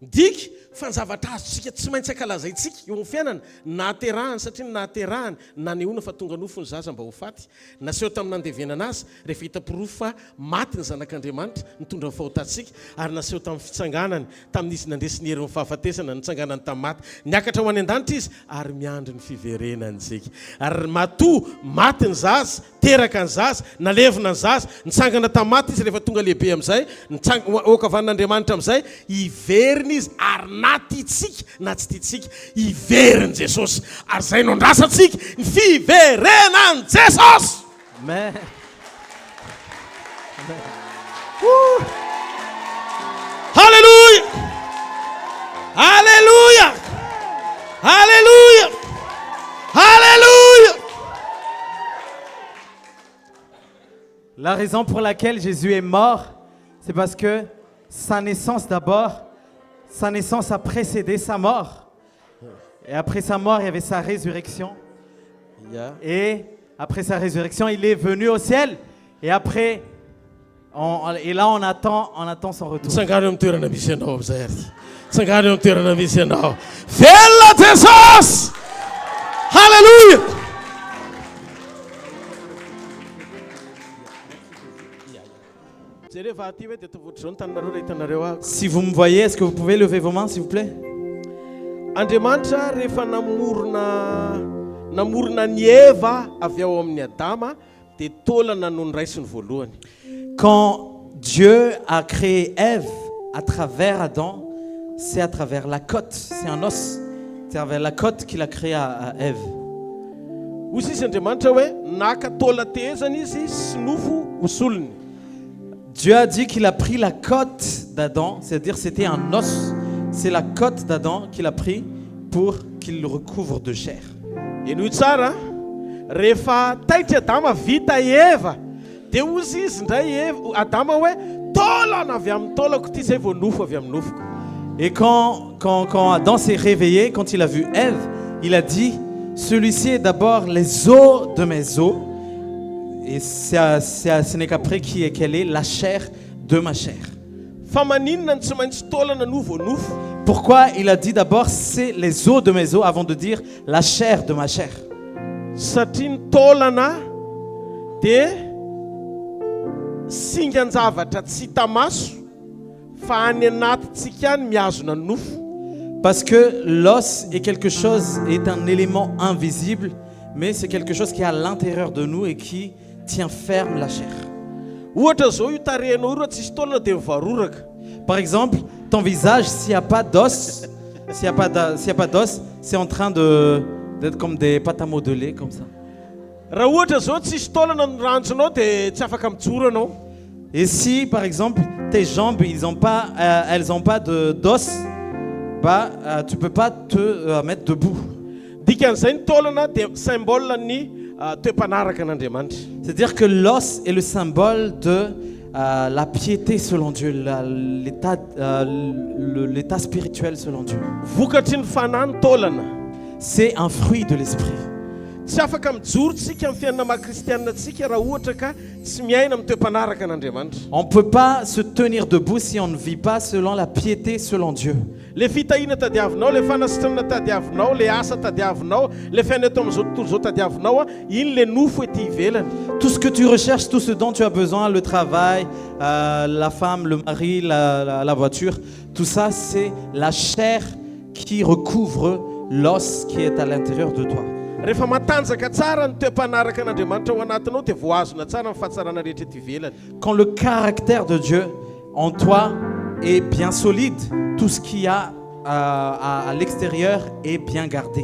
Midika fa ny zavatra azotsika tsy maintsy ankalazaintsika eo amin'ny fiainana nahaterahany satria nahaterahany nanehoana fa tonga nofo ny zaza mba ho faty. Naseho tamin'ny nandevenana azy rehefa hita pirofo fa maty ny zanak'Andriamanitra nitondra ny fahotantsika ary naseho tamin'ny fitsanganany tamin'izy nandresy ny herin'ny fahafatesana nitsanganany tamin'ny maty. Niakatra ho any an-danitra izy ary miandry ny fiverenany tsika. Ary matoa maty ny zaza, teraka ny zaza, nalevona ny zaza, nitsangana tamin'ny maty izy rehefa tonga lehibe amin'izay, oka avan'Andriamanitra amin'izay, iveriny izy ary na tiatsika na tsy tiatsika iveriny Jesosy ary zay no andrasantsika ny fiverenan'i Jesosy. Amen. Alléluia, alléluia, alléluia, alléluia. La raison pour laquelle Jésus est mort, c'est parce que sa naissance d'abord, sa naissance a précédé sa mort. Et après sa mort, il y avait sa résurrection. Et après sa résurrection, il est venu au ciel. Et après, et là, on attend son retour. Tsangano amin'ny toerana misy ianao amin'izay ary. Tsangano amin'ny toerana misy ianao. Velona Jesosy! Halleluja! Jereva aty hoe dia tovotry zao ny taninareo ilay hitanareo aho. Si vous me voyez, est-ce que vous pouvez lever vos mains, s'il vous plaît? Andriamanitra rehefa namorona ny Eva avy ao amin'ny Adama dia taolana no niraisiny voalohany. Quand Dieu a créé Ève à travers Adam, c'est à travers la côte, c'est un os. C'est à travers la côte qu'il a créé à Ève. Hoy izy Andriamanitra hoe naka taola tehezana izy sy nofo hosolony. Dieu a dit qu'il a pris la côte d'Adam, c'est-à-dire c'était un os. C'est la côte d'Adam qu'il a pris pour qu'il le recouvre de chair. Et nous tsara rehefa taitra Adama vita Eva dia ozy izy ndray Adama hoe taolana avy amin'ny taolako ity zay vao nofo avy amin'ny nofoko. Et quand Adam s'est réveillé, quand il a vu Ève, il a dit, celui-ci est d'abord les os de mes os. Et ce n'est qu'après qu'elle est la chair de ma chair. Pourquoi il a dit d'abord c'est les os de mes os avant de dire la chair de ma chair? Satria taolana dia singan-javatra tsy hita maso fa any anatintsika any miazona nofo. Parce que l'os est quelque chose, est un élément invisible, mais c'est quelque chose qui est à l'intérieur de nous et qui tient ferme la chair. Par exemple, ton visage, s'il n'y a pas d'os, c'est en train d'être comme des pâtes à modeler, comme ça. Et si, par exemple, tes jambes, elles n'ont pas d'os, tu ne peux pas te mettre debout. C'est-à-dire que l'os est le symbole de la piété selon Dieu, l'état spirituel selon Dieu. C'est un fruit de l'esprit. On ne peut pas se tenir debout si on ne vit pas selon la piété selon Dieu. Le fitahina tadiavinao, le fanasitrana tadiavinao, le asa tadiavinao, le fiaina eto amin'izao tontolo zao tadiavinao, iny le nofo ety ivelany. Tout ce que tu recherches, tout ce dont tu as besoin, le travail, la femme, le mari, la voiture, tout ça c'est la chair qui recouvre l'os qui est à l'intérieur de toi. Rehefa matanjaka tsara ny toe-panaraka an'Andriamanitra ao anatinao dia voazona tsara ny fahatsarana rehetra ety ivelany. Quand le caractère de Dieu en toi est bien solide, tout ce qu'il y a à l'extérieur est bien gardé.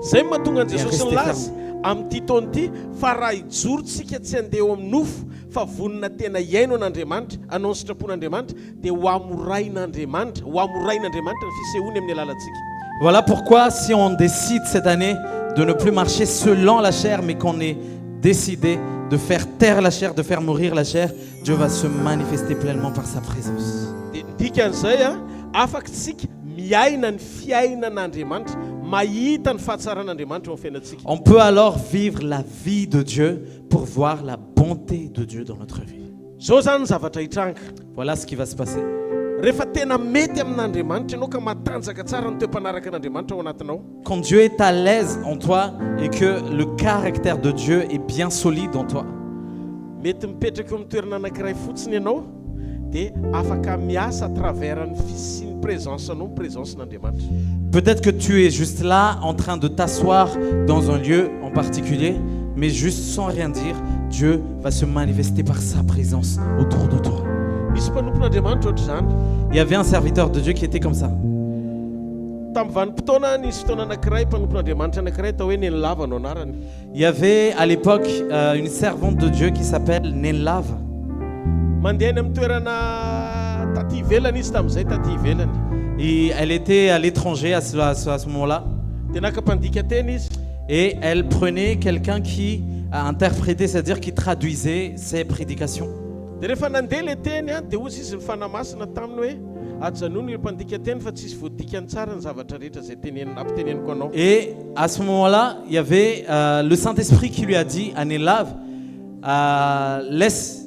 Zay mahatonga Jesosy nilaza amin'ity taona ity fa raha hijorontsika tsy handeha eo amin'ny nofo fa vonina tena iaino an'Andriamanitra, anao ny sitrapon'Andriamanitra dia ho amorain'Andriamanitra ny fisehoany amin'ny alalantsika. Voilà pourquoi si on décide cette année de ne plus marcher selon la chair, mais qu'on est décidé de faire taire la chair, de faire mourir la chair, Dieu va se manifester pleinement par sa présence. On peut alors vivre la vie de Dieu pour voir la bonté de Dieu dans notre vie. Voilà ce qui va se passer. Quand Dieu est à l'aise en toi et que le caractère de Dieu est bien solide en toi, peut-être que tu es juste là en train de t'asseoir dans un lieu en particulier, mais juste sans rien dire, Dieu va se manifester par sa présence autour de toi. Il y avait un serviteur de Dieu qui était comme ça. tamin'ny vanim-potoana nisy fotoana anankiray mpanompon'Andriamanitra anankiray atao hoe Nenilava no anarany. Il y avait à l'époque une servante de Dieu qui s'appelle Nenlave. Mandeha eny amin'ny toerana taty ivelany izy tamin'izay taty ivelany. Et elle était à l'étranger à ce moment-là. Dia naka mpandika teny izy. Et elle prenait quelqu'un qui a interprété, c'est-à-dire qui traduisait ses prédications. Dia rehefa nandeha le teny dia ozy izy mifanamasina taminy hoe ajanony ny mpandika teny fa tsisy voadikany tsara ny zavatra rehetra zay ampiteneniko anao. Et à ce moment-là, il y avait le Saint-Esprit qui lui a dit à Nenlave, laisse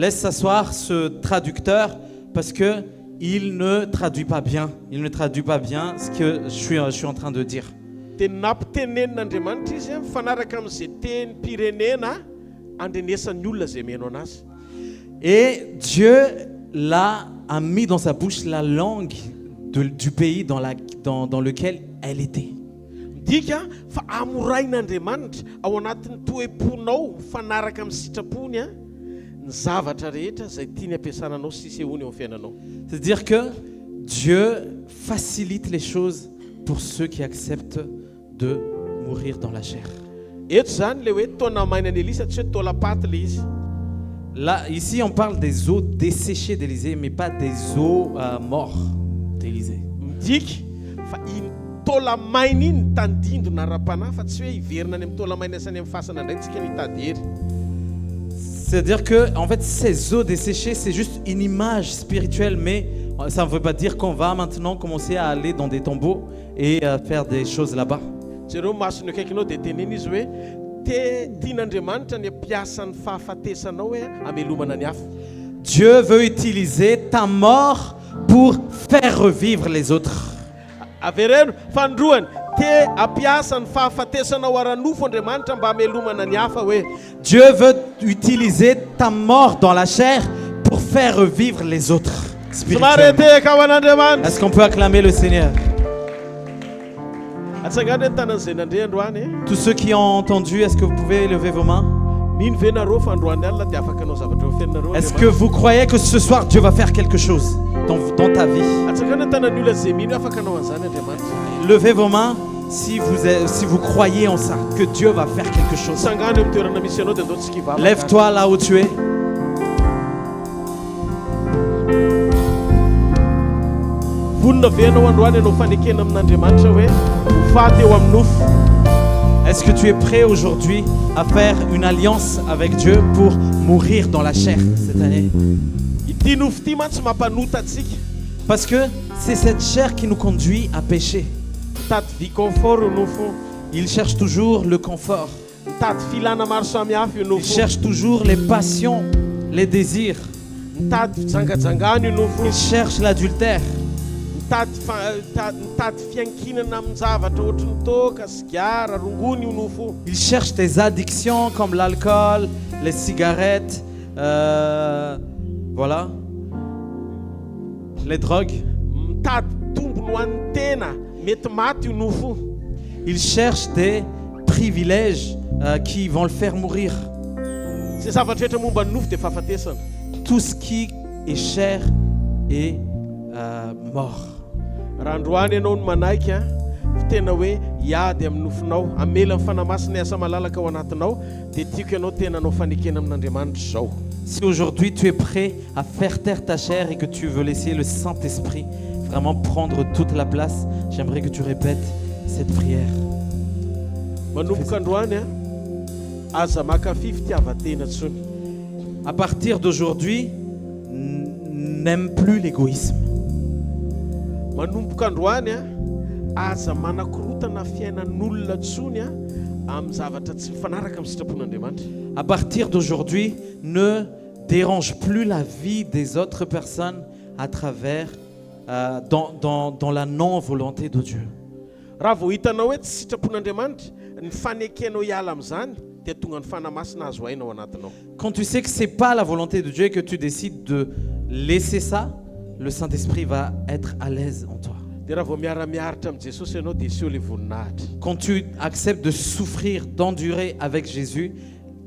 s'asseoir ce traducteur parce que il ne traduit pas bien. Il ne traduit pas bien ce que je suis en train de dire. Dia nampitenen'Andriamanitra izy mifanaraka amin'izay teny pirenena andrenesan'ny olona zay meno anazy. Et Dieu a mis dans sa bouche la langue du pays dans lequel elle était. Midika fa amorain'Andriamanitra ao anatin'ny toe-ponao mifanaraka amin'ny sitrapony ny zavatra rehetra zay tiany ampiasana anao sy sehony eo amin'ny fiainanao. C'est-à-dire que Dieu facilite les choses pour ceux qui acceptent de mourir dans la chair. Eto zany le hoe taona maina ny Elisa tsy hoe taola paty le izy. Là, ici, on parle des os desséchés d'Élysée, mais pas des os morts d'Élysée. Midika fa iny taola maina iny tandindo nara-panahy fa tsy hoe iverina any amin'ny taola maina asany amin'ny fasana indray tsika nitady hery. C'est-à-dire que, en fait, ces os desséchés, c'est juste une image spirituelle, mais ça ne veut pas dire qu'on va maintenant commencer à aller dans des tombeaux et faire des choses là-bas. Jereo masony akaikinao dia teneny izy hoe tian'Andriamanitra ny ampiasa ny fahafatesanao hoe amelomana ny hafa. Dieu veut utiliser ta mort pour faire revivre les autres. Avereno fandroany te ampiasa ny fahafatesanao ara-nofo Andriamanitra mba amelomana ny hafa hoe Dieu veut utiliser ta mort dans la chair pour faire revivre les autres. somary teka ho an'Andriamanitra. Est-ce qu'on peut acclamer le Seigneur? Atsangana ny tanan'izay nandre androany. Tous ceux qui ont entendu, est-ce que vous pouvez lever vos mains? Mino ve nareo fa androany alina dia afaka anao zavatra ofeninareo. Est-ce que vous croyez que ce soir Dieu va faire quelque chose dans ta vie? Atsangana ny tanan'ny olona zay mino afaka anao an'izany Andriamanitra. Levez vos mains si vous croyez en ça, que Dieu va faire quelque chose. Sangana eo amin'ny toerana misy anao dia andao tsy kivava. Lève-toi là où tu es. Vonona ve anao androany anao fanekena amin'Andriamanitra hoe ho faty eo amin'ny nofo. Est-ce que tu es prêt aujourd'hui à faire une alliance avec Dieu pour mourir dans la chair cette année? Ity nofo ity mantsy mampanota atsika. Parce que c'est cette chair qui nous conduit à pécher. Mitady vie confort io nofo. Il cherche toujours le confort. Mitady filana maro samihafa io Il nofo. cherche toujours les passions, les désirs. Mitady fijangajangana io nofo. Il cherche l'adultère. Mitady fiankinana amin'ny zavatra ohatry ny toka, sigara, rongony io nofo. Il cherche des addictions comme l'alcool, les cigarettes, voilà, les drogues. Mitady tombony ho an'ny tena, mety maty io nofo. Il cherche des privilèges qui vont le faire mourir. Zay zavatra rehetra momba ny nofo dia fahafatesana. Tout ce qui est cher est mort. Raha androany ianao no manaiky tena hoe hiady amin'ny nofonao, amela ny fanamasina asa malalaka ao anatinao, dia tiako ianao tena anao fanekena amin'Andriamanitra izao. Si aujourd'hui tu es prêt à faire taire ta chair et que tu veux laisser le Saint-Esprit vraiment prendre toute la place, j'aimerais que tu répètes cette prière. Manomboka androany aza makafy fitiavan-tena tsony. À partir d'aujourd'hui, n'aime plus l'égoïsme. Manomboka androany aza manakorotana fiainan'olona tsony amin'ny zavatra tsy mifanaraka amin'ny sitrapon'Andriamanitra. À partir d'aujourd'hui, ne dérange plus la vie des autres personnes à travers, dans la non-volonté de Dieu. Raha vao hitanao hoe tsy sitrapon'Andriamanitra, ny fanekenao hiala amin'izany dia tonga ny fanamasina azo haina ao anatinao. Quand tu sais que ce n'est pas la volonté de Dieu et que tu décides de laisser ça, le Saint-Esprit va être à l'aise en toi. Dia raha vao miara-miaritra amin'ny Jesosy ianao dia seho ilay voninahitra. Quand tu acceptes de souffrir, d'endurer avec Jésus,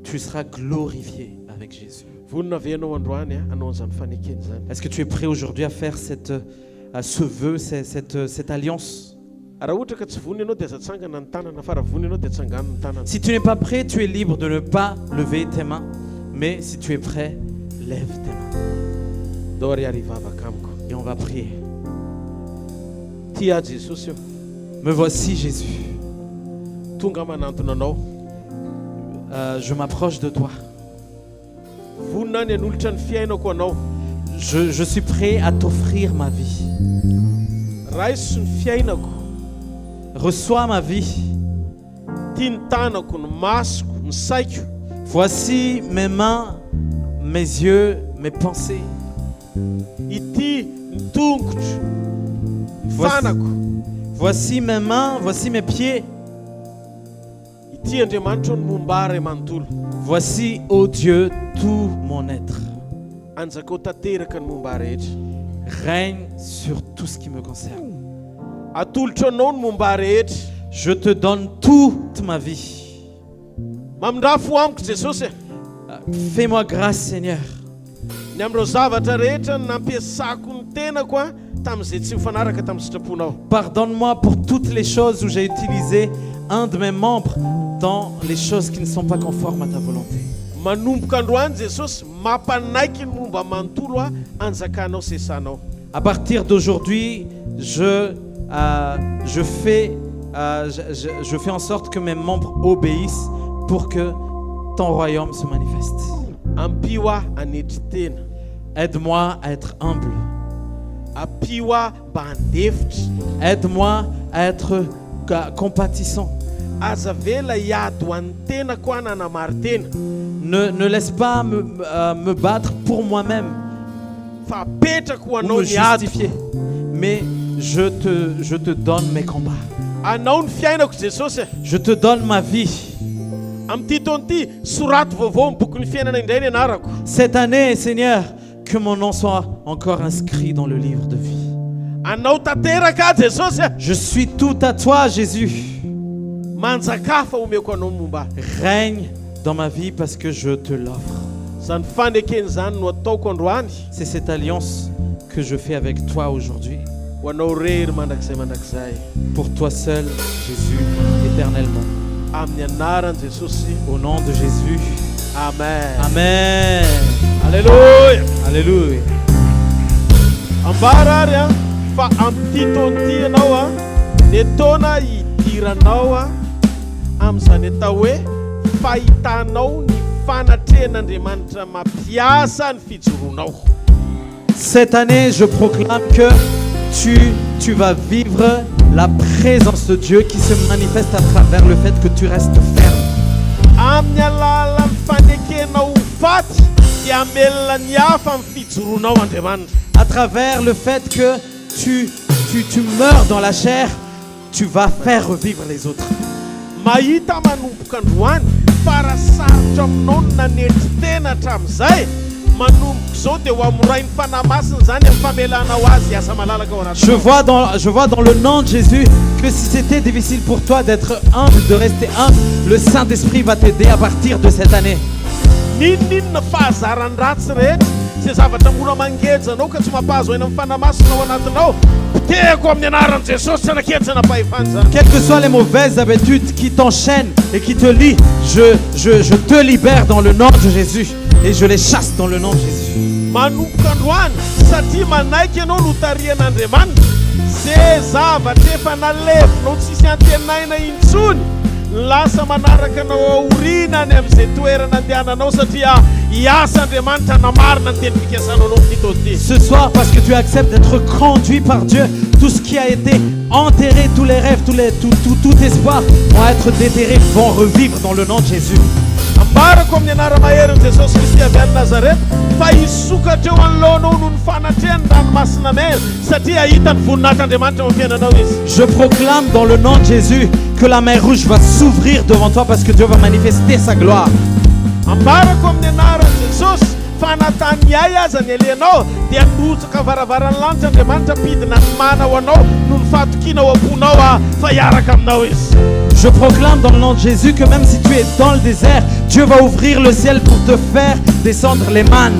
tu seras glorifié avec Jésus. Vonina ve ianao androany hanao an'izany fanekena zany. Est-ce que tu es prêt aujourd'hui à faire ce vœu, cette alliance? raha ohatra ka tsy vony ianao dia aza tsangana ny tanana fa raha vony ianao dia tsangano ny tanana. Si tu n'es pas prêt, tu es libre de ne pas lever tes mains. Mais si tu es prêt, lève tes mains. dao ary arivavaka amiko. Et on va prier. Tia Jesosy io. Me voici Jésus. Tonga manantona anao. Je m'approche de toi. Vonina ny hanolotra ny fiainako anao. Je suis prêt à t'offrir ma vie. Raiso ny fiainako. Reçois ma vie. Tia ny tanako, ny masoko, ny saiko. Voici mes mains, mes yeux, mes pensées. Ity ny tongotro, ny fanako. Voici mes mains, voici mes pieds. Ity Andriamanitra ny momba ray manontolo. Voici, ô Dieu, tout mon être. Anjakao tanteraka ny momba rehetra. Règne sur tout ce qui me concerne. Atolotra anao ny momba rehetra. Je te donne toute ma vie. Mamindrafo amiko Jesosy. Fais-moi grâce, Seigneur. Ny am'ireo zavatra rehetra nampiasako ny tenako tamin'izay tsy mifanaraka tamin'ny sitraponao. Pardonne-moi pour toutes les choses où j'ai utilisé un de mes membres dans les choses qui ne sont pas conformes à ta volonté. Manomboka androany Jesosy, mampanaiky ny momba manontolo anjakanao sesanao. À partir d'aujourd'hui, je fais en sorte que mes membres obéissent pour que ton royaume se manifeste. Ampio anetry tena. Aide-moi à être humble. Ampio mba handefitra. Aide-moi à être compatissant. Aza vela hiady ho an'ny tenako nanamary tena. Ne laisse pas me battre pour moi-même Fa apetrako ho ou anao me ny ady. justifier. Mais je te donne mes combats. Anao ny fiainako Jesosy. Je te donne ma vie. Amin'ity taona ity sorato vaovao ny boky ny fiainana indray ny anarako. Cette année, Seigneur, que mon nom soit encore inscrit dans le livre de vie. Anao tanteraka Jesosy. Je suis tout à toi, Jésus. Manjaka fa omeko anao ny momba. Règne dans ma vie parce que je te l'offre. Zany fanekeny zany no ataoko androany. C'est cette alliance que je fais avec toi aujourd'hui. Ho anao rery mandrakizay. Pour toi seul, Jésus, éternellement. Amin'ny anaran'i Jesosy. Au nom de Jésus. Amen. Amen. Alléluia. Alléluia. Ambara ary fa amin'ity taona ity ianao ny taona hidiranao amin'izany atao hoe fahitanao ny fanatrehan'Andriamanitra mampiasa ny fijoroanao. Cette année, je proclame que tu vas vivre la présence de Dieu qui se manifeste à travers le fait que tu restes ferme. Amin'ny alalan'ny fanekenao faty dia amelona ny hafa amin'ny fijoroanao Andriamanitra. À travers le fait que tu meurs dans la chair, tu vas faire revivre les autres. Mahita manomboka androany fa raha sarotra aminao ny nanetry tena hatramin'izay manomboka izao dia ho amoray ny fanahy masina zany amin'ny famelanao azy asa malalaka ao Je vois dans le nom de Jésus que si c'était difficile pour toi d'être humble, de rester humble, le Saint-Esprit va t'aider à partir de cette année. Ninona fahazaran-dratsy rehetra zay zavatra mora mangejy anao ka tsy mampahazo aina amin'ny fanahy masina ao anatinao pitehako amin'ny anaran'i Jesosy tsy anakejana pahefany zany. Quelles que soient les mauvaises habitudes qui t'enchaînent et qui te lient, je te libère dans le nom de Jésus et je les chasse dans le nom de Jésus. Manomboka androany satria manaiky ianao no tarian'Andriamanitra zay zavatra efa nalevinao tsisy antenaina intsony lasa manaraka anao aorinany amin'izay toerana andehananao satria hiasa Andriamanitra namarina ny teny fikasanao anao amin'ity taona ity. Ce soir, parce que tu acceptes d'être conduit par Dieu, tout ce qui a été enterré, tous les rêves, tout espoir vont être déterrés, vont revivre dans le nom de Jésus. Ambarako amin'ny anara-maherin'i Jesosy Kristy avy any Nazareta fa hisokatra eo anoloanao noho ny fanatrehany ranomasina mena satria ahita ny voninahit'Andriamanitra amin'ny fiainanao izy. Je proclame dans le nom de Jésus que la mer rouge va s'ouvrir devant toi parce que Dieu va manifester sa gloire. Ambarako amin'ny anaran'i Jesosy fa natany ay aza ny alehanao dia notsaka varavaran'ny lanitra Andriamanitra pidina ny mana ho anao noho ny fahatokiana ao am-ponao fa hiaraka aminao izy. Je proclame dans le nom de Jésus que même si tu es dans le désert, Dieu va ouvrir le ciel pour te faire descendre les mannes.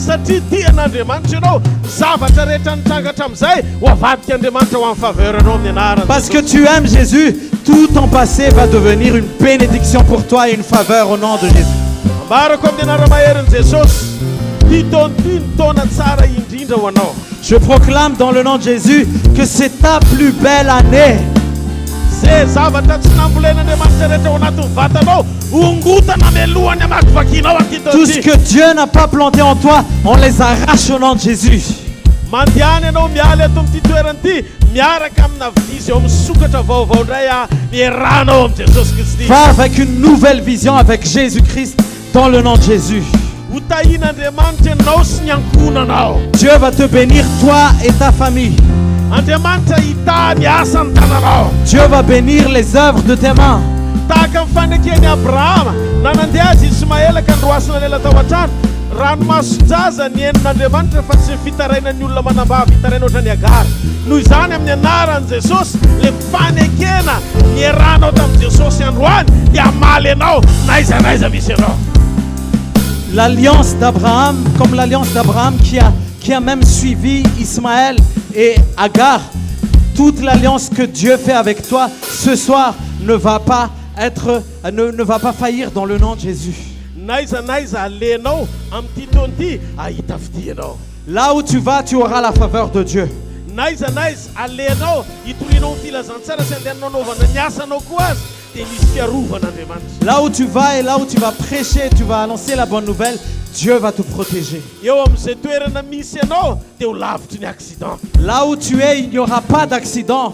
satria tian'Andriamanitra ianao zavatra rehetra nitrangatra amin'izay ho avadika Andriamanitra ho amin'ny faveur anao amin'ny anarany Parce que tu aimes Jésus, tout ton passé va devenir une bénédiction pour toi et une faveur au nom de Jésus. ambarako amin'ny anara-maherin'i Jesosy ty taona ty ny taona tsara indrindra ho anao. Je proclame dans le nom de Jésus que c'est ta plus belle année. Zay zavatra tsy nambolen'Andriamanitra rehetra ao anatin'ny vatanao ongotana melohany amakivakinao anty Tout ce taona que Dieu n'a pas planté en toi, on les arrache au nom de Jésus. mandehany ianao mialy eto amin'ity toerana ity miaraka amina vizy eo amin'ny sokatra vaovao indray miaranao amin'i Jesosy Kristy. Va avec une nouvelle vision avec Jésus-Christ dans le nom de Jésus. ho tahin'Andriamanitra ianao sy ny ankonanao. Dieu va te bénir, toi et ta famille. Andriamanitra hita miasa ny tananao. Dieu va bénir les œuvres de tes mains. tahaka ny fanekeny Abrahama na nandeha azy Ismaela ka androasana lela tao an-trano ranomason-jaza ny enin'Andriamanitra fa tsy fitaraina ny olona manambava hitaraina ohatran'ny Agara. Noho izany amin'ny anaran'i Jesosy le fanekena nieranao tamin'i Jesosy androany dia amaly ianao na aiza misy ianao. L'alliance d'Abraham, comme l'alliance d'Abraham qui a même suivi Ismaël et Agar, toute l'alliance que Dieu fait avec toi ce soir ne va pas faillir dans le nom de Jésus. Naiza alenao amin'ity taona ity ahita fidianao. Là où tu vas, tu auras la faveur de Dieu. Naiza alenao hitorianao ny filazantsara sy andehananao anaovana ny asanao koa azy dia misy fiarovan'Andriamanitra. Là où tu vas et là où tu vas prêcher, tu vas annoncer la bonne nouvelle, Dieu va te protéger. Eo amin'izay toerana misy ianao dia ho lavitry ny accident. Là où tu es, il n'y aura pas d'accident.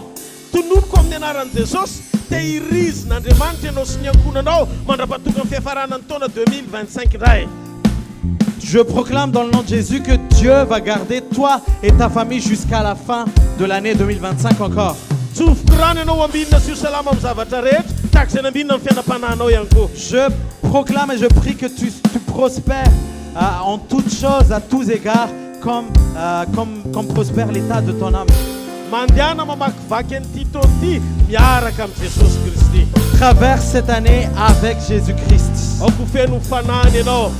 Tonoliko amin'ny anaran'i Jesosy tehirizon'Andriamanitra ianao sy ny ankonanao mandrapatoka ny fiafarana ny taona 2025 indray. Je proclame dans le nom de Jésus que Dieu va garder toi et ta famille jusqu'à la fin de l'année 2025 encore. Tsofoko rano ianao ambinina sy ho salama amin'ny zavatra rehetra tahaka izay nambinina amin'ny fianam-panahinao ihany koa. Je proclame et je prie que tu prospères en toutes choses, à tous égards, comme prospère l'état de ton âme. Mandiana mamakivaky an'ity taona ity miaraka amin'ny Jesosy Kristy. Traverse cette année avec Jésus-Christ. Aoko feno fanany ianao.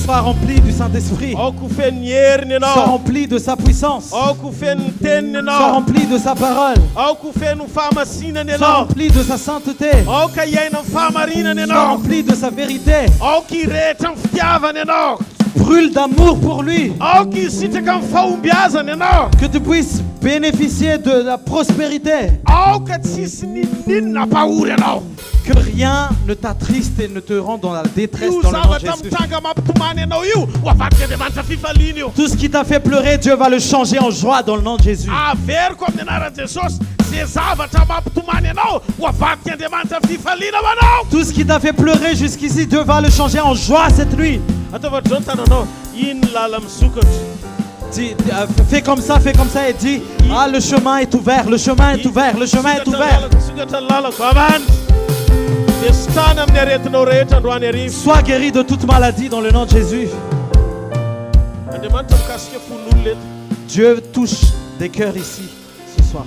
Sois rempli du Saint-Esprit. Aoko feno ny heriny Sois ianao. rempli de sa puissance. Aoko feno ny teniny Sois ianao. rempli de sa parole. Aoko feno ny fahamasinany Sois ianao. rempli de sa sainteté. Aoka hiaina amin'ny fahamarinany Sois ianao. rempli de sa vérité. Aoka hirehetra amin'ny fitiavany ianao. Brûle d'amour pour lui. Aoka hisitraka amin'ny fahombiazany ianao. Que tu puisses bénéficier de la prospérité. Aoka tsisy ninona ampahory ianao. Que rien ne t'attriste et ne te rende dans la détresse Io dans le nom de zavatra Jésus. mitranga mampitomany ianao io ho avadika Andriamanitra fifaliana io. Tout ce qui t'a fait pleurer, Dieu va le changer en joie dans le nom de Jésus. Averiko amin'ny anaran'i Jesosy zay zavatra mampitomany ianao ho avadika Andriamanitra fifaliana ho anao. Tout ce qui t'a fait pleurer jusqu'ici, Dieu va le changer en joie cette nuit. Ataovatra zao ny tananao ino lala misokatra. Fais comme ça et dis, ah, le chemin est ouvert, le chemin est ouvert, le chemin est ouvert. Sokatra ny lalako avany dia sitrana amin'ny aretinao rehetra androany arivo. Sois guéri de toute maladie dans le nom de Jésus. Andriamanitra mikasika fon'olona eto. Dieu touche des cœurs ici ce soir.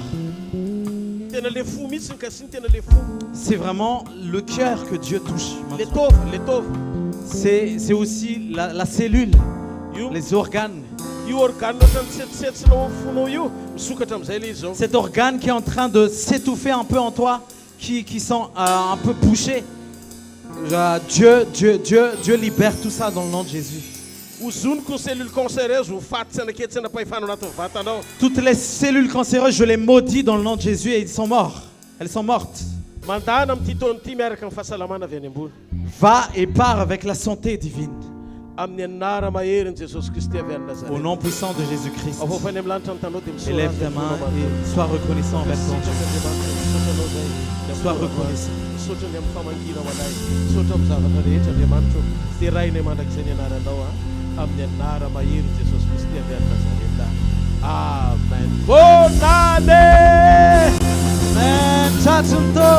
Tena le fo mihitsy ny kasiny tena le fo. C'est vraiment le cœur que Dieu touche. Le maintenant. tovy. C'est aussi la cellule, Io les organes. io organe ohatrany setsetsinao amin'ny fonao io misokatra amin'izay le izy zao. Cet organe qui est en train de s'étouffer un peu en toi, qui sont un peu bouchés. Dieu libère tout ça dans le nom de Jésus. Ho zoniko ny cellule cancéreuse ho faty tsy anakety tsy anapahifana anatin'ny vatanao. Toutes les cellules cancéreuses, je les maudis dans le nom de Jésus et ils sont morts. Elles sont mortes. Mandana amin'ity taona ity miaraka amin'ny fahasalamana avy any ambony. Va et pars avec la santé divine. Amin'ny anara maherin' Jesosy Kristy avy any Au Nazareth. nom puissant de Jésus-Christ. Avofany amin'ny lanitra ny tanao dia misaotra Élève tes mains et sois reconnaissant envers ton Dieu. Sois reconnaissant. misaotra ny amin'ny famanginao anay misaotra amin'ny zavatra rehetra Andriamanitra dia rainay mandrakizay ny anaranao amin'ny anara mahery Jesosy Kristy avy any Nazareta. Amen. Bonane! Amen. Tchatchunto.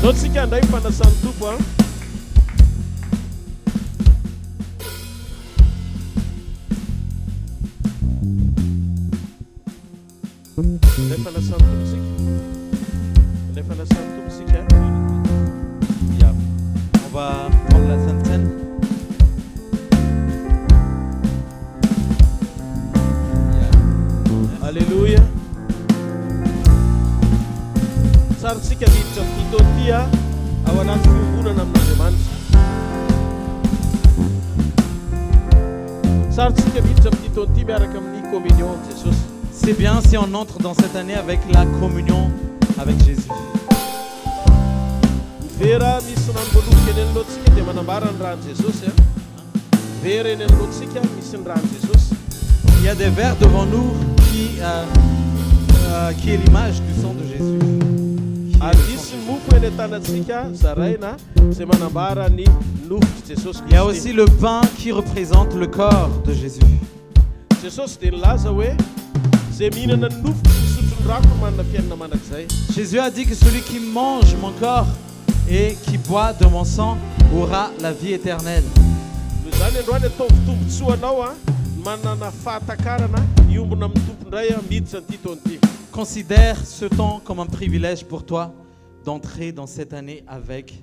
Zao tsika andray mifanasan'ny tompo a. Andray fanasan'ny tompo sika. Andray fanasan'ny tompo sika. Yeah. On va prendre la Sainte Seine. miditra amin'ity taona ity a ao anaty fiangonana amin'Andriamanitra. Sarotsika miditra amin'ity taona ity miaraka amin'ny communion de Jesosy. C'est bien si on entre dans cette année avec la communion avec Jésus. Vera misy nanoloka eny alohantsika dia manambara ny rano Jesosy a. Vera eny alohantsika misy ny rano Jesosy. Il y a des verres devant nous qui est l'image du sang de Jésus. Ary misy mofo eny an-tanatsika zaraina izay manambara ny nofotry Jesosy Il y a Kristy. aussi le pain qui représente le corps de Jésus. Jesosy dia nilaza hoe izay mihinana ny nofotry misotro ny rako no manana fiainana mandrakizay. Jésus a dit que celui qui mange mon corps et qui boit de mon sang aura la vie éternelle. Noho izany androany ataovy tombontsoanao a manana fahatakarana iombona amin'ny tompondray a miditra nyity taona ity. Considère ce temps comme un privilège pour toi d'entrer dans cette année avec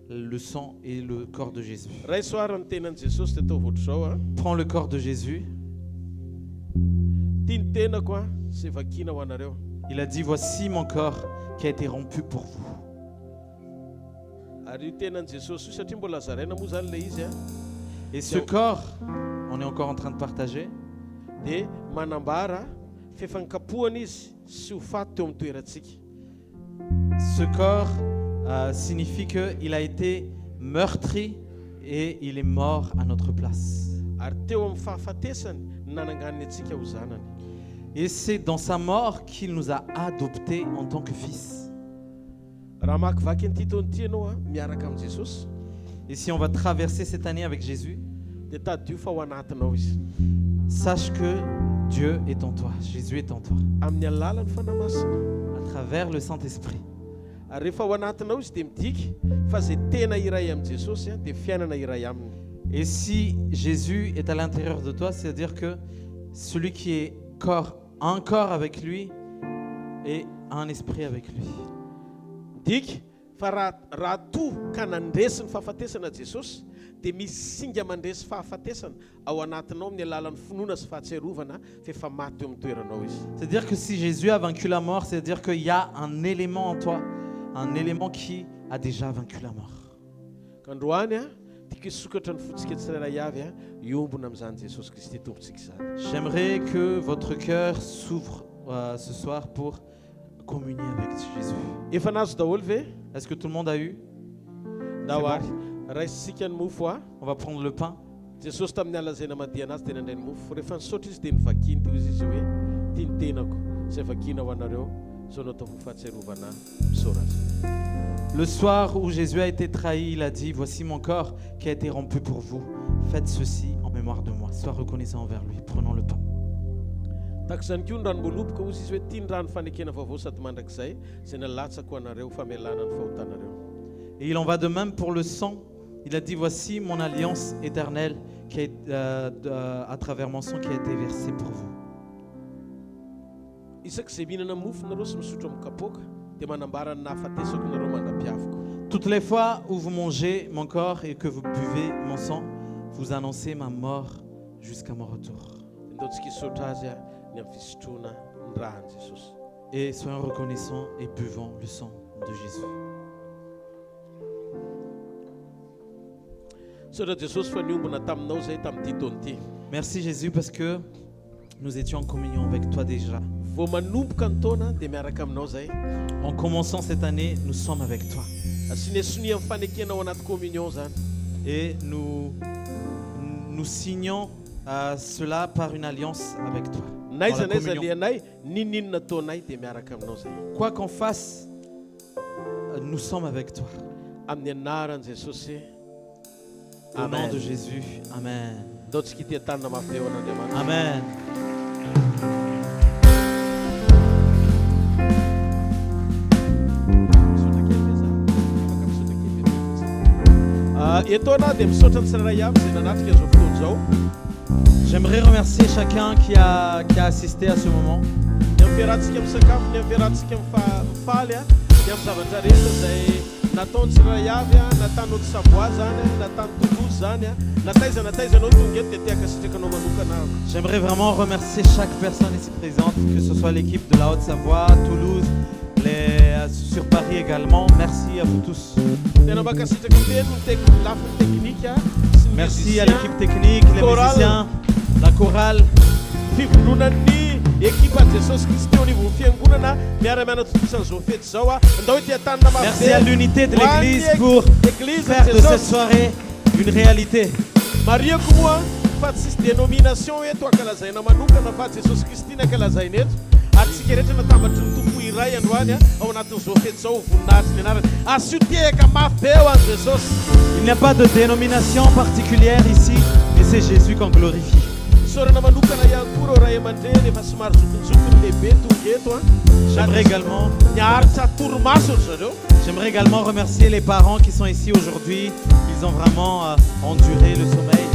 le sang et le corps de Jésus. Ray soara ny tenan'i Jesosy dia ataovy ohatr'izao a. Prends le corps de Jésus. Tia ny tenako a sy vakiana ho anareo. Il a dit, voici mon corps qui a été rompu pour vous. Ary io tenan'i Jesosy io satria mbola zaraina moa zany le izy a. Et ce corps, on est encore en train de partager, Dia manambara fifankapohana izy sy ho faty teo amin'ny toerantsika. ce corps signifie qu'il a été meurtri et il est mort à notre place. Ary teo amin'ny fahafatesany nananganiny antsika ho zanany. Et c'est dans sa mort qu'il nous a adoptés en tant que fils. Raha makivaky an'ity taona ity ianao a miaraka amin'ny Jesosy Et si on va traverser cette année avec Jésus, dia tadio fa ho anatinao izy. sache que Dieu est en toi, Jésus est en toi, Amin'ny alalan'ny fanamasina. à travers le Saint-Esprit. Ary rehefa ho anatinao izy dia midiky fa izay tena iray amin'i Jesosy a dia fiainana iray aminy. Et si Jésus est à l'intérieur de toi, c'est-à-dire que celui qui est un corps avec lui et un esprit avec lui. Diky fa raha toa ka nandresy ny fahafatesana Jesosy dia misy singa mandresy fahafatesana ao anatinao amin'ny alalan'ny finoana sy fahatserovana fa efa maty eo amin'ny toeranao izy. C'est-à-dire que si Jésus a vaincu la mort, c'est-à-dire qu'il y a un élément en toi, un élément qui a déjà vaincu la mort. Ka androany a tiako hisokatra ny fotsika tsirairay avy a iombona amin'izany Jesosy Kristy tompontsika izany. J'aimerais que votre cœur s'ouvre ce soir pour communier avec Jésus. Efa nazo daholo ve? Est-ce que tout le monde a eu? Dao ary raisitsika ny mofo a. On va prendre le pain. Jesosy tamin'ny alazaina madiana azy tena indray ny mofo. Rehefa nisaotra izy dia nivakiny teo izy hoe tia ny tenako izay vakiana ho anareo zao natao ho fahatserovana misaora azy. Le soir où Jésus a été trahi, il a dit, voici mon corps qui a été rompu pour vous. Faites ceci en mémoire de moi. Sois reconnaissant envers lui. Prenons le pain. Tahaka izany koa ny ranomoloboka ozy izy hoe tia ny rano fanekena vaovao sady mandrakizay izay nalatsako anareo famelana ny fahotanareo. Et il en va de même pour le sang. Il a dit, voici mon alliance éternelle qui à travers mon sang qui a été versé pour vous. Isak'izay mihinana mofo nareo sy misotro amin'ny kapoaka dia manambara ny nahafatesako nareo mandra-piavako. Toutes les fois où vous mangez mon corps et que vous buvez mon sang, vous annoncez ma mort jusqu'à mon retour. Ndaontsika hisaotra azy a ny amin'ny fisotroana ny rahan'i Jesosy. Et soyons reconnaissants et buvons le sang de Jésus. Saotra Jesosy fa niombona taminao zay tamin'ity taona ity. Merci Jésus parce que nous étions en communion avec toi déjà. Vao manomboka ny taona dia miaraka aminao zay. En commençant cette année, nous sommes avec toi. Sy nesonia amin'ny fanekena ao anaty communion zany. Et nous signons cela par une alliance avec toi. Naiza Dans la naiza communion. lianay nininona taonay dia miaraka aminao zay. Quoi qu'on fasse, nous sommes avec toi. Amin'ny anaran'i Jesosy. Au nom de Jésus. Amen. Ndaontsika ity tanana mafy eo an'Andriamanitra. Amen. Etoana dia misaotra ny tsirairay avy izay nanatrika izao fotoana izao. J'aimerais remercier chacun qui a assisté à ce moment. Ny amin'ny fiarahantsika misakafo, ny amin'ny fiarahantsika mifaly a, ny amin'ny zavatra rehetra izay nataony tsirairay avy a, nataonao Savoie zany a, nataony Toulouse zany a, nataizanao tonga eto dia tiaka sitrakanao manokana. J'aimerais vraiment remercier chaque personne ici présente, que ce soit l'équipe de la Haute-Savoie, Toulouse sur Paris également. Merci à vous tous. Merci à l'équipe technique, les musiciens, la chorale. Merci à l'unité de l'église pour faire de cette soirée une réalité. Maria kumua fatsisy dénomination eto ankalazaina manokana fa Jesosy Kristy ankalazaina eto atsika rehetra natambatry ny tompo iray androany ao anatin'izao fety zao voninahitry ny anarany asotehaka mafy be ho an'i Jesosy. Il n'y a pas de dénomination particulière ici, mais c'est Jésus qu'on glorifie. Sorana manokana ihany koa reo ray aman-dreny efa somary zokonjokony lehibe tonga eto J'aimerais également remercier les parents qui sont ici aujourd'hui. Ils ont vraiment enduré le sommeil.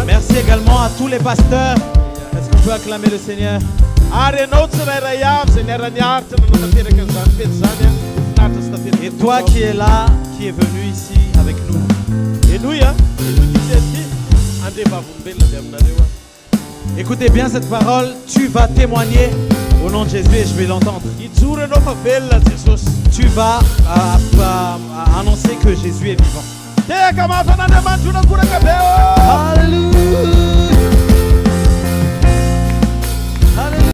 Merci également à tous les pasteurs. Est-ce qu'on peut acclamer le Seigneur? Et toi qui es là, qui est venu ici avec nous. Écoutez bien cette parole, tu vas témoigner au nom de Jésus et je vais l'entendre. Tu vas annoncer que Jésus est vivant. Alléluia.